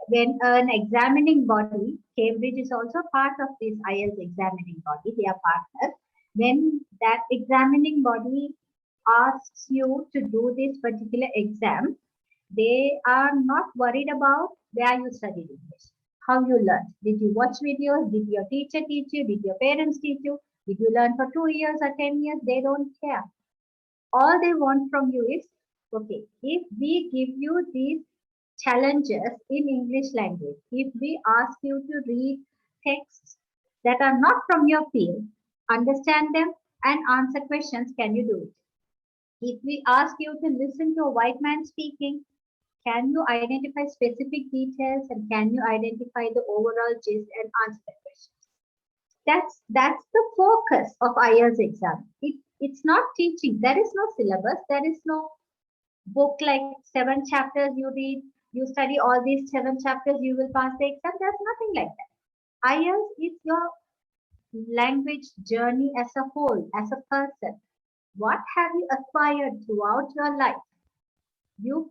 when an examining body, Cambridge is also part of this IELTS examining body, they are partners. When that examining body asks you to do this particular exam, they are not worried about where you studied English, how you learned. Did you watch videos? Did your teacher teach you? Did your parents teach you? Did you learn for 2 years or 10 years? They don't care. All they want from you is, okay, if we give you these challenges in English language, if we ask you to read texts that are not from your field, understand them and answer questions, can you do it? If we ask you to listen to a white man speaking, can you identify specific details, and can you identify the overall gist and answer the questions? That's the focus of IELTS exam. It's not teaching. There is no syllabus. There is no book like 7 chapters you read. You study all these 7 chapters, you will pass the exam. There's nothing like that. IELTS is your language journey as a whole, as a person. What have you acquired throughout your life? You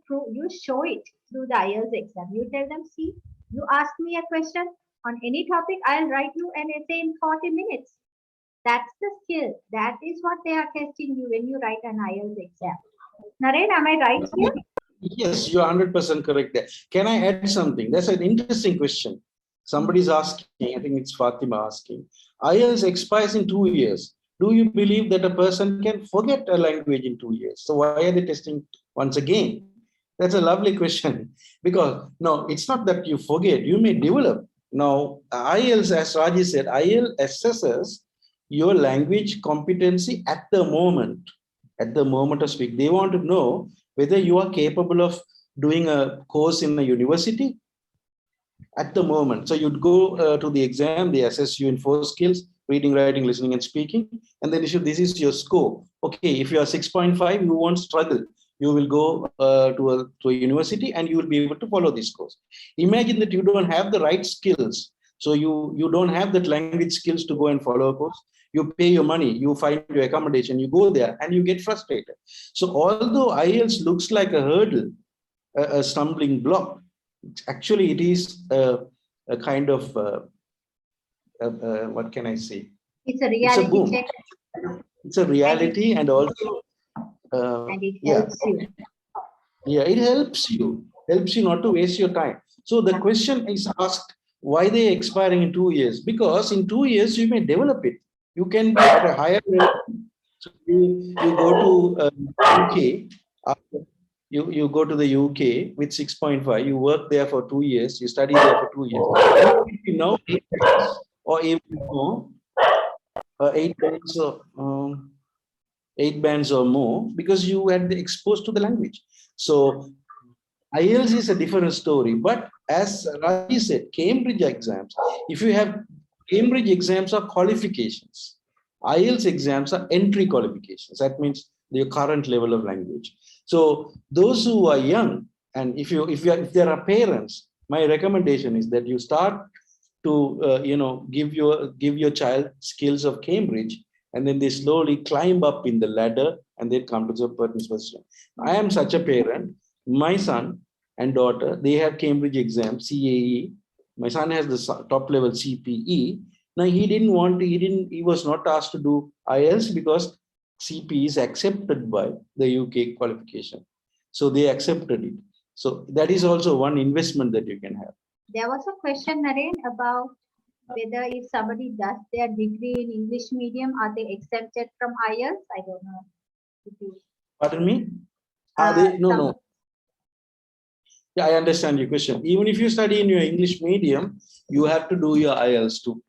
show it through the IELTS exam. You tell them, see, you ask me a question on any topic, I'll write you an essay in 40 minutes. That's the skill. That is what they are testing you when you write an IELTS exam. Naaren, am I right here? Yes, you're 100% correct there. Can I add something? That's an interesting question. Somebody's asking, I think it's Fatima asking, IELTS expires in 2 years. Do you believe that a person can forget a language in 2 years? So why are they testing once again? That's a lovely question. Because no, it's not that you forget, you may develop. Now, IELTS, as Raji said, IELTS assesses your language competency at the moment of speak. They want to know whether you are capable of doing a course in a university at the moment. So you'd go to the exam, they assess you in 4 skills: reading, writing, listening, and speaking. And then this is your score. Okay, if you are 6.5, you won't struggle. you will go to a university and you will be able to follow this course. Imagine that you don't have the right skills. So you don't have that language skills to go and follow a course. You pay your money, you find your accommodation, you go there and you get frustrated. So although IELTS looks like a hurdle, a stumbling block, actually it is a kind of, what can I say? It's a reality boom. check. It's a reality, and also and it helps you. Yeah, it helps you not to waste your time. So the question is asked, why they expiring in 2 years? Because in 2 years you may develop it. You can be at a higher level. So you go to UK. You go to the UK with 6.5. You work there for 2 years. You study there for 2 years. You know 8 bands or even more, 8 bands or 8 bands or more, because you had exposed to the language. So IELTS is a different story. But as Raji said, Cambridge exams, if you have Cambridge exams are qualifications. IELTS exams are entry qualifications. That means your current level of language. So those who are young, and if there are parents, my recommendation is that you start to give your child skills of Cambridge, and then they slowly climb up in the ladder and they come to the position. I am such a parent. My son and daughter, they have Cambridge exam, CAE. My son has the top level CPE. Now he was not asked to do IELTS because CPE is accepted by the UK qualification. So they accepted it. So that is also one investment that you can have. There was a question, Naaren, about whether if somebody does their degree in English medium, are they exempted from IELTS? I don't know. If you... Pardon me? No. Yeah, I understand your question. Even if you study in your English medium, you have to do your IELTS to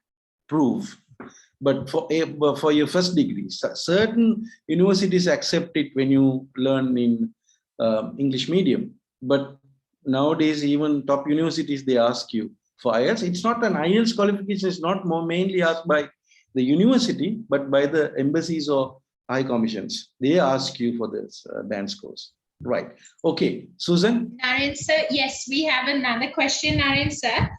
prove. But for your first degree, certain universities accept it when you learn in English medium. But nowadays, even top universities, they ask you for IELTS. It's not an IELTS qualification. It's not mainly asked by the university, but by the embassies or high commissions. They ask you for this band scores. Right. Okay. Susan? Naaren sir, yes, we have another question, Naaren sir.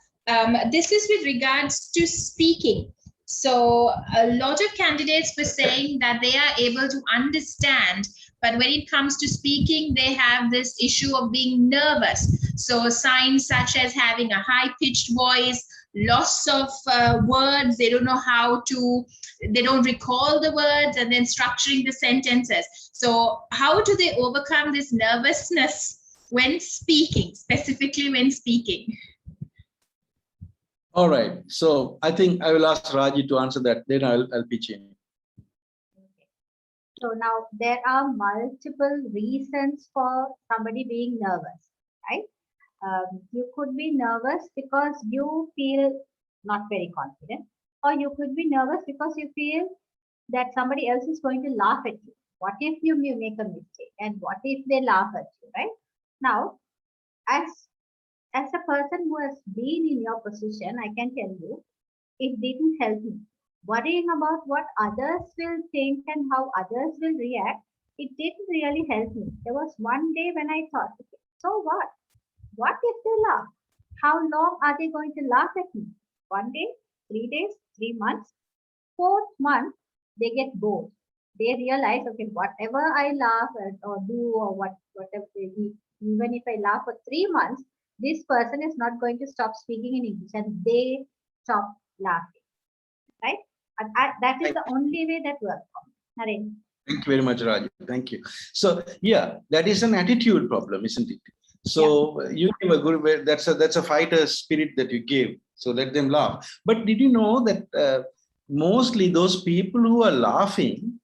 This is with regards to speaking. So a lot of candidates were saying that they are able to understand, but when it comes to speaking, they have this issue of being nervous. So signs such as having a high-pitched voice, loss of words, they don't know they don't recall the words, and then structuring the sentences. So how do they overcome this nervousness when speaking, specifically when speaking? All right. So I think I will ask Raji to answer that. Then I'll pitch in. So now there are multiple reasons for somebody being nervous, right? You could be nervous because you feel not very confident, or you could be nervous because you feel that somebody else is going to laugh at you. What if you make a mistake, and what if they laugh at you, right? Now, as a person who has been in your position, I can tell you, it didn't help me. Worrying about what others will think and how others will react, it didn't really help me. There was one day when I thought, okay, so what? What if they laugh? How long are they going to laugh at me? 1 day, 3 days, 3 months? 4th month, they get bored. They realize, okay, whatever I laugh at or do or whatever they do, even if I laugh for 3 months, this person is not going to stop speaking in English, and they stop laughing, right? And that is the only way that works for me. Naaren. Thank you very much, Raj. Thank you. So yeah, that is an attitude problem, isn't it? So yeah. You give a good way. That's a fighter spirit that you gave. So let them laugh. But did you know that mostly those people who are laughing,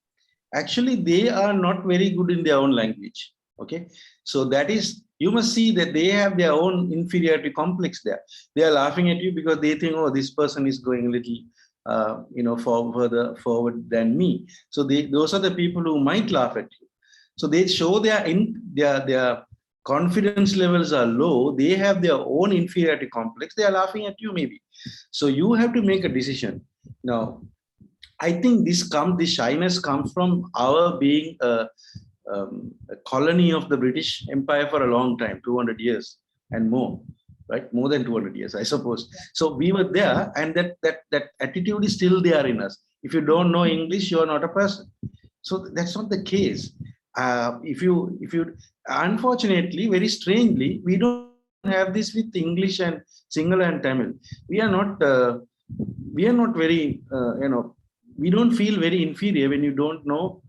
actually they are not very good in their own language. Okay, so that is, you must see that they have their own inferiority complex there. They are laughing at you because they think, oh, this person is going a little further forward than me. So those are the people who might laugh at you. So they show their confidence levels are low. They have their own inferiority complex. They are laughing at you maybe. So you have to make a decision. Now, I think this shyness comes from our being a colony of the British Empire for a long time, 200 years and more, right? More than 200 years, I suppose. So we were there, and that attitude is still there in us. If you don't know English, you are not a person. So that's not the case. If you, unfortunately, very strangely, we don't have this with English and Sinhala and Tamil. We are not very, we don't feel very inferior when you don't know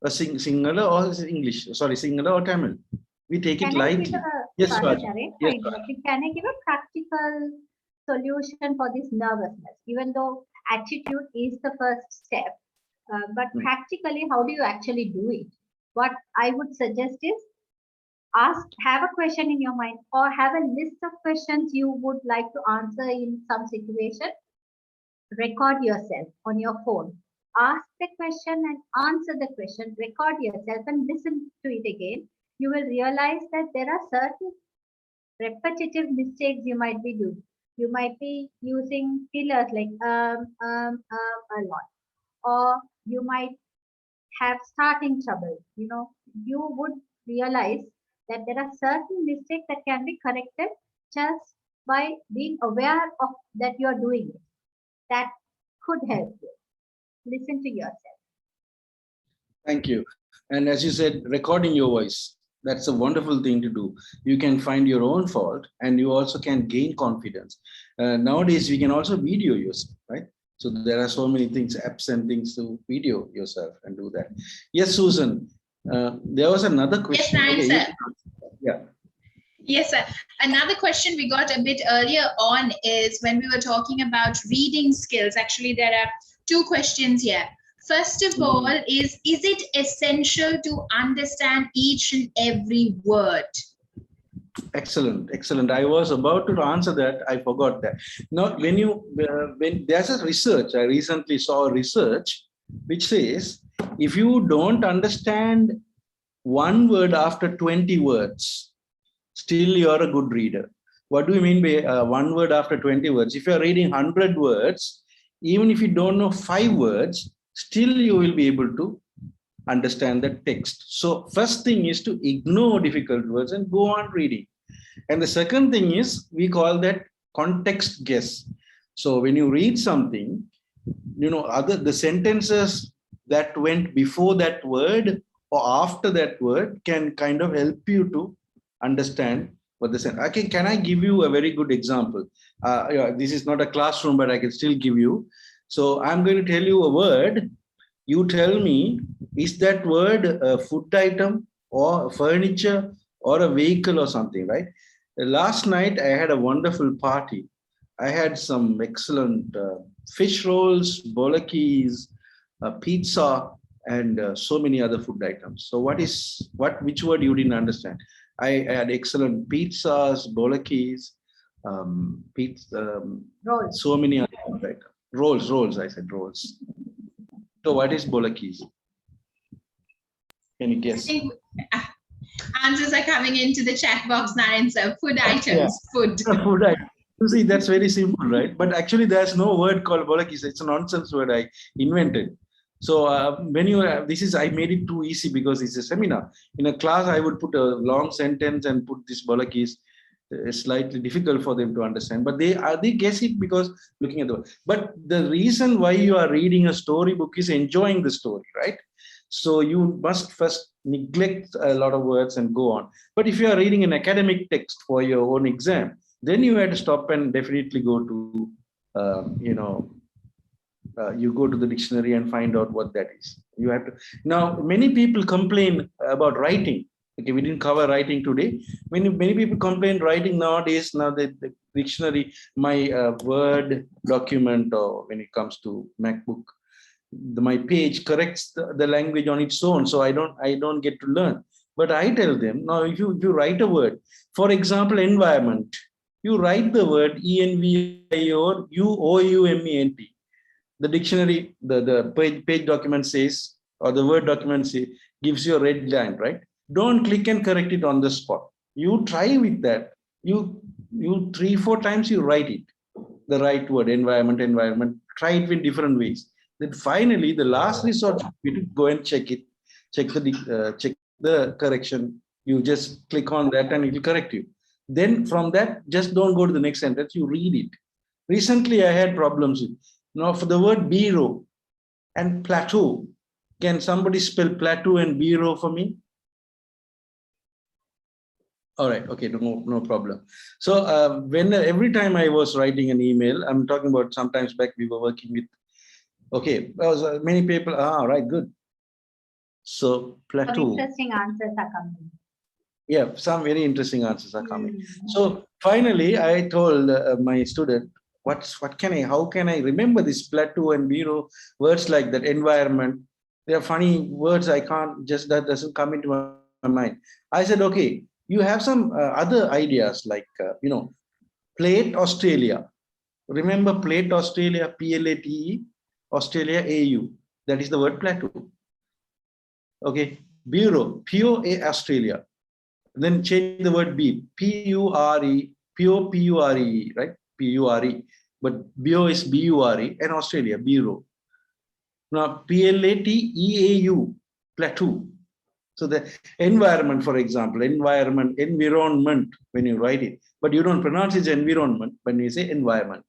a Sinhala or English. Sorry, Sinhala or Tamil. We take it lightly. Yes, sorry, Raj. Naaren, Yes, can I give a practical solution for this nervousness? Even though attitude is the first step, but practically, how do you actually do it? What I would suggest is have a question in your mind, or have a list of questions you would like to answer in some situation. Record yourself on your phone. Ask the question and answer the question. Record yourself and listen to it again. You will realize that there are certain repetitive mistakes you might be doing. You might be using fillers like a lot, or you might have starting trouble. You would realize that there are certain mistakes that can be corrected just by being aware of that you are doing it. That could help you. Listen to yourself. thank you. And as you said, recording your voice, that's a wonderful thing to do. You can find your own fault, and you also can gain confidence. Nowadays, we can also video yourself, right? So there are so many things, apps and things to video yourself and do that. Yes, Susan, there was another question. Yes, Naaren, sir. Yeah. Yes, sir. Another question we got a bit earlier on is when we were talking about reading skills. Actually, there are two questions here. First of all, is it essential to understand each and every word? Excellent, excellent. I was about to answer that. I forgot that. Now, when there's a research, I recently saw a research which says if you don't understand one word after 20 words, still you're a good reader. What do you mean by one word after 20 words? If you're reading 100 words, even if you don't know 5 words, still you will be able to understand the text. So first thing is to ignore difficult words and go on reading. And the second thing is we call that context guess. So when you read something, the sentences that went before that word or after that word can kind of help you to understand what the sentence. Can I give you a very good example? This is not a classroom, but I can still give you. So I'm going to tell you a word. You tell me, is that word a food item or furniture or a vehicle or something, right? Last night, I had a wonderful party. I had some excellent fish rolls, bolakis, pizza, and so many other food items. So which word you didn't understand? I had excellent pizzas, bolakis, Rolls. So many other food items. Rolls, I said rolls. So what is bolakis? Can you guess? Answers are coming into the chat box, Naaren, sir. Food items, Yeah. food. Food items. You see, that's very simple, right? But actually, there's no word called bolakis. It's a nonsense word I invented. So I made it too easy because it's a seminar. In a class, I would put a long sentence and put this bolakis. It's slightly difficult for them to understand, but they guess it because looking at the word. But the reason why you are reading a storybook is enjoying the story, right? So you must first neglect a lot of words and go on. But if you are reading an academic text for your own exam, then you have to stop and definitely go to, you go to the dictionary and find out what that is. You have to. Now, many people complain about writing. Okay, we didn't cover writing today. Many people complain writing nowadays. Now the dictionary, my Word document, or when it comes to MacBook, my page corrects the language on its own, so I don't get to learn. But I tell them, now if you write a word, for example, environment, you write the word ENVIROUMENT. The dictionary, the page document says, or the Word document gives you a red line, right? Don't click and correct it on the spot. You try with that. You 3-4 times you write it, the right word, environment. Try it in different ways. Then finally, the last resort, you go and check it, check the correction. You just click on that and it will correct you. Then from that, just don't go to the next sentence, you read it. Recently, I had problems with, for the word bureau and plateau. Can somebody spell plateau and bureau for me? All right, okay, no problem. So every time I was writing an email, I'm talking about sometimes back we were working with, okay, many people, right, good. So plateau. Some interesting answers are coming. Yeah, some very interesting answers are coming. So finally, I told my student, how can I remember this plateau and bureau, words like that, environment. They are funny words. I can't that doesn't come into my mind. I said, okay, you have some other ideas like, Plate Australia. Remember Plate Australia, PLATE, Australia, AU. That is the word plateau. Okay, bureau, POA Australia. Then change the word B, P-U-R-E, P-O-P-U-R-E, right? P-U-R-E. But Bureau is B-U-R-E, and Australia, Bureau. Now, P-L-A-T-E-A-U, plateau. So the environment, for example, environment, when you write it, but you don't pronounce it environment when you say environment.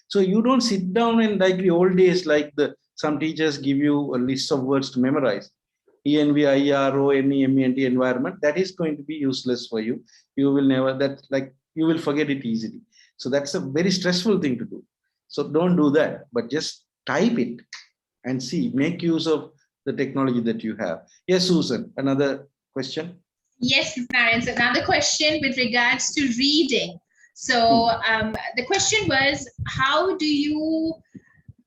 So you don't sit down and like the old days, like some teachers give you a list of words to memorize. ENVIRONEMENT, environment, that is going to be useless for you. You will never, you will forget it easily. So that's a very stressful thing to do. So don't do that, but just type it and see, make use of the technology that you have. Yes, Susan, another question? Yes, Naaren, so another question with regards to reading. So the question was, how do you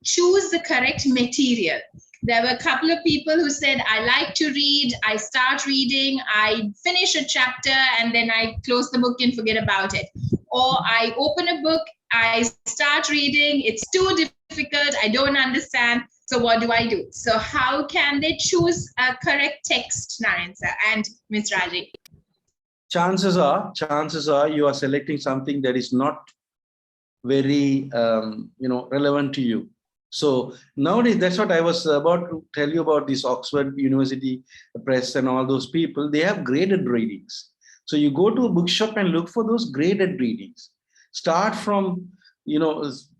choose the correct material? There were a couple of people who said, I like to read, I start reading, I finish a chapter, and then I close the book and forget about it. Or I open a book, I start reading, it's too difficult, I don't understand, so what do I do? So how can they choose a correct text, Naaren sir and Ms. Raji? Chances are you are selecting something that is not very relevant to you. So nowadays, that's what I was about to tell you about this Oxford University Press and all those people. They have graded readings. So you go to a bookshop and look for those graded readings. Start from,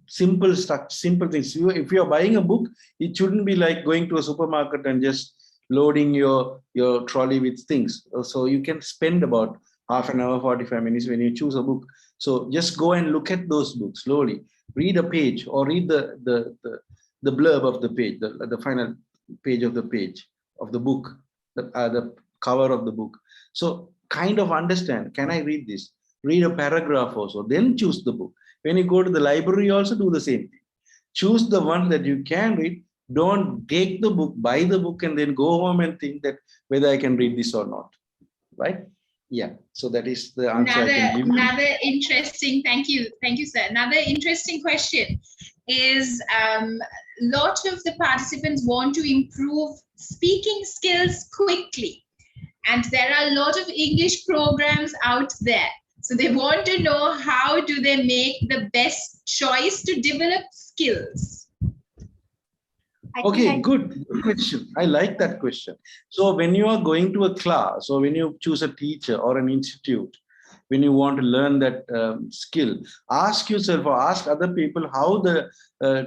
simple things. If you're buying a book, it shouldn't be like going to a supermarket and just loading your trolley with things. So you can spend about half an hour, 45 minutes when you choose a book. So just go and look at those books slowly. Read a page or read the blurb of the page, the final page of the book, the cover of the book. So kind of understand, can I read this? Read a paragraph also, then choose the book. When you go to the library, also do the same thing. Choose the one that you can read. Don't take the book, buy the book, and then go home and think that whether I can read this or not, right? Yeah, so that is the answer I can give. Another interesting, thank you, sir. Another interesting question is, lot of the participants want to improve speaking skills quickly, and there are a lot of English programs out there. So they want to know, how do they make the best choice to develop skills? Okay, good question. I like that question. So when you are going to a class, or when you choose a teacher or an institute, when you want to learn that skill, ask yourself or ask other people how the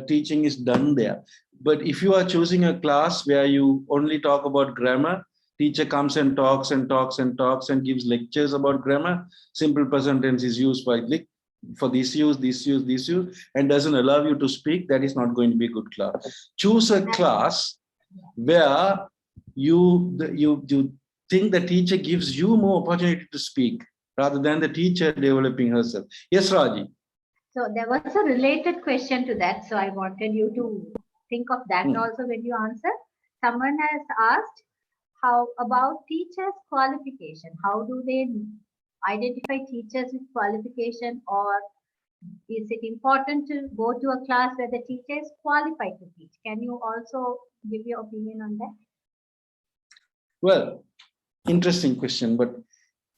teaching is done there. But if you are choosing a class where you only talk about grammar, teacher comes and talks and talks and talks and gives lectures about grammar, simple present tense is used for this use, and doesn't allow you to speak, that is not going to be a good class. Choose a class where you think the teacher gives you more opportunity to speak rather than the teacher developing herself. Yes, Raji. So there was a related question to that, so I wanted you to think of that also when you answer. Someone has asked, how about teachers' qualification? How do they identify teachers with qualification, or is it important to go to a class where the teacher is qualified to teach? Can you also give your opinion on that? Well, interesting question, but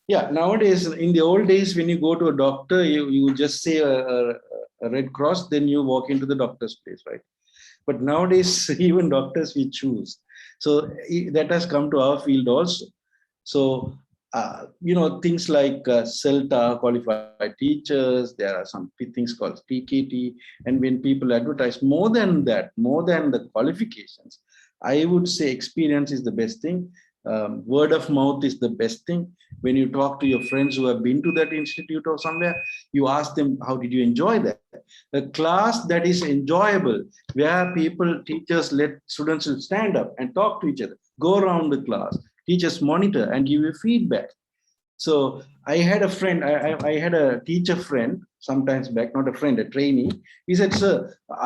yeah, nowadays, in the old days, when you go to a doctor, you just say a Red Cross, then you walk into the doctor's place, right? But nowadays, even doctors we choose. So that has come to our field also. So, things like CELTA, qualified teachers, there are some things called PKT. And when people advertise more than that, more than the qualifications, I would say experience is the best thing. Word of mouth is the best thing. When you talk to your friends who have been to that institute or somewhere, you ask them, how did you enjoy that? A class that is enjoyable, where teachers let students stand up and talk to each other, go around the class, teachers monitor and give you feedback. So I had a friend, I had a teacher friend sometimes back, not a friend, a trainee. He said, sir,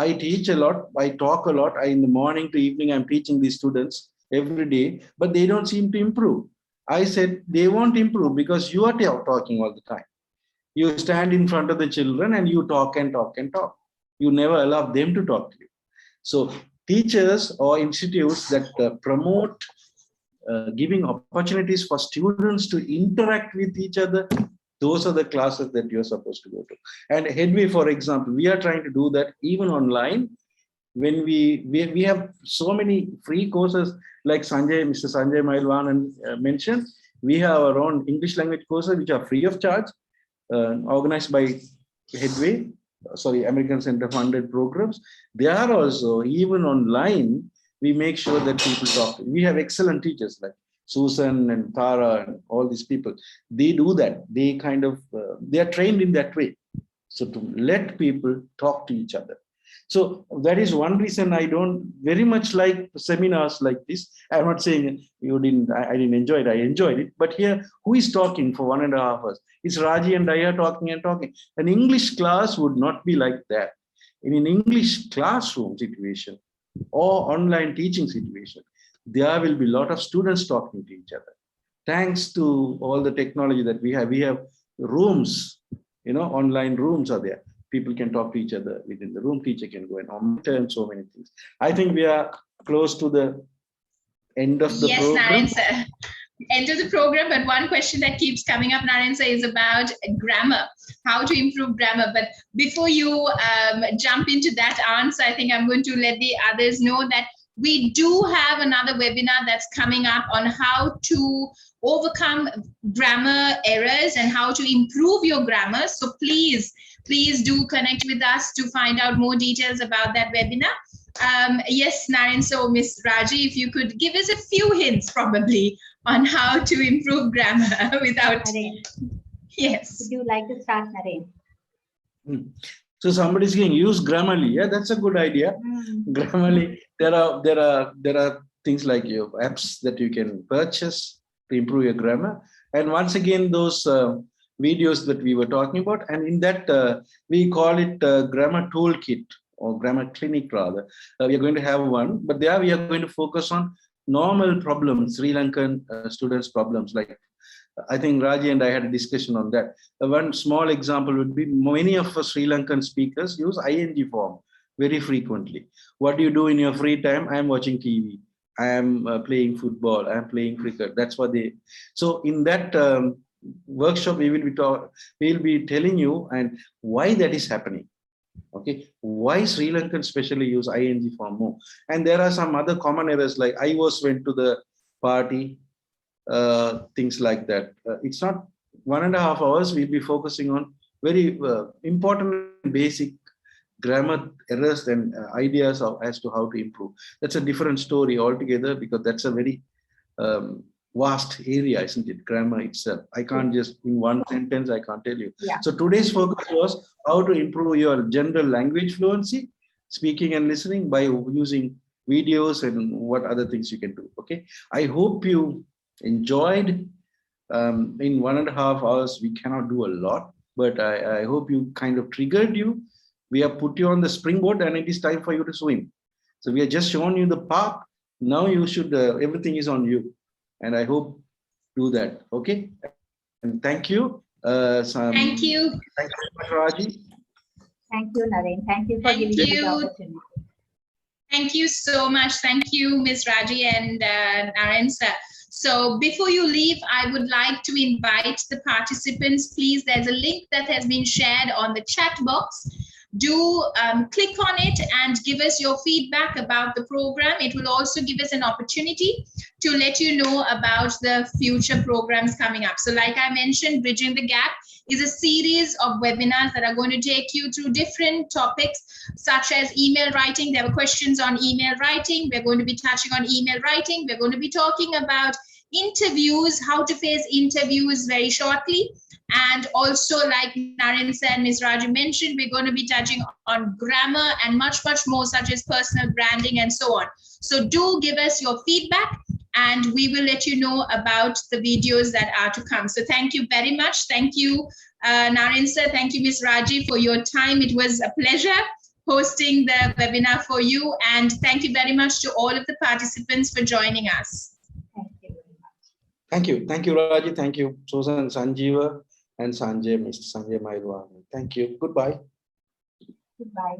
I teach a lot, I talk a lot. In the morning to evening, I'm teaching these students every day, but they don't seem to improve. I said, they won't improve because you are talking all the time. You stand in front of the children and you talk and talk and talk. You never allow them to talk to you. So teachers or institutes that promote giving opportunities for students to interact with each other, those are the classes that you're supposed to go to. And Headway, for example, we are trying to do that even online. When we have so many free courses, like Mr. Sanjay Mailwan mentioned, we have our own English language courses which are free of charge, organized by Headway, American Center Funded Programs. They are also, even online, we make sure that people talk. We have excellent teachers like Susan and Tara and all these people. They do that. They they are trained in that way. So to let people talk to each other. So that is one reason I don't very much like seminars like this. I'm not saying I didn't enjoy it. I enjoyed it. But here, who is talking for 1.5 hours? It's Raji and I are talking and talking. An English class would not be like that. In an English classroom situation or online teaching situation, there will be a lot of students talking to each other. Thanks to all the technology that we have rooms, online rooms are there. People can talk to each other within the room. Teacher can go and monitor and so many things. I think we are close to the end of the program. Yes, Naaren sir. End of the program, but one question that keeps coming up, Naaren sir, is about grammar, how to improve grammar. But before you jump into that answer, I think I'm going to let the others know that we do have another webinar that's coming up on how to overcome grammar errors and how to improve your grammar. So please do connect with us to find out more details about that webinar. Yes, Naaren, so Miss Raji, if you could give us a few hints probably on how to improve grammar without... Naaren. Yes. Would you like to start, Naaren? So somebody's saying use Grammarly. Yeah, that's a good idea. Grammarly. There are things like your apps that you can purchase to improve your grammar. And once again, those videos that we were talking about, and in that we call it grammar toolkit or grammar clinic rather. We are going to have one, but there we are going to focus on normal problems, Sri Lankan students' problems. Like I think Raji and I had a discussion on that. One small example would be many of us Sri Lankan speakers use ing form very frequently. What do you do in your free time? I am watching TV. I am playing football. I am playing cricket. That's what they. So in that workshop, we will be telling you and why that is happening. Okay, why Sri Lankan especially use ing form more? And there are some other common errors like I went to the party, things like that. It's not 1.5 hours. We'll be focusing on very important basic grammar errors and ideas as to how to improve. That's a different story altogether because that's a very vast area, isn't it? Grammar itself. I can't just in one sentence, I can't tell you. Yeah. So today's focus was how to improve your general language fluency, speaking and listening by using videos and what other things you can do. Okay. I hope you enjoyed. In 1.5 hours, we cannot do a lot, but I hope you kind of triggered you. We have put you on the springboard and it is time for you to swim. So we have just shown you the path. Now you should, everything is on you. And I hope do that. Okay. And thank you. Thank you. Thank you so much, Raji. Thank you, Naaren. Thank you for giving me the opportunity. Thank you so much. Thank you, Ms. Raji and Naaren sir. So before you leave, I would like to invite the participants, please. There's a link that has been shared on the chat box. do click on it and give us your feedback about the program. It will also give us an opportunity to let you know about the future programs coming up. So like I mentioned, Bridging the Gap is a series of webinars that are going to take you through different topics, such as email writing. There were questions on email writing. We're going to be touching on email writing. We're going to be talking about interviews, how to face interviews very shortly. And also, like Naaren and Ms. Raji mentioned, we're going to be touching on grammar and much, much more, such as personal branding and so on. So do give us your feedback, and we will let you know about the videos that are to come. So thank you very much. Thank you, Naaren sir. Thank you, Ms. Raji, for your time. It was a pleasure hosting the webinar for you. And thank you very much to all of the participants for joining us. Thank you very much. Thank you. Thank you, Raji. Thank you, Susan, Sanjeeva, and Sanjay, Mr. Sanjay Mailwani. Thank you. Goodbye. Goodbye.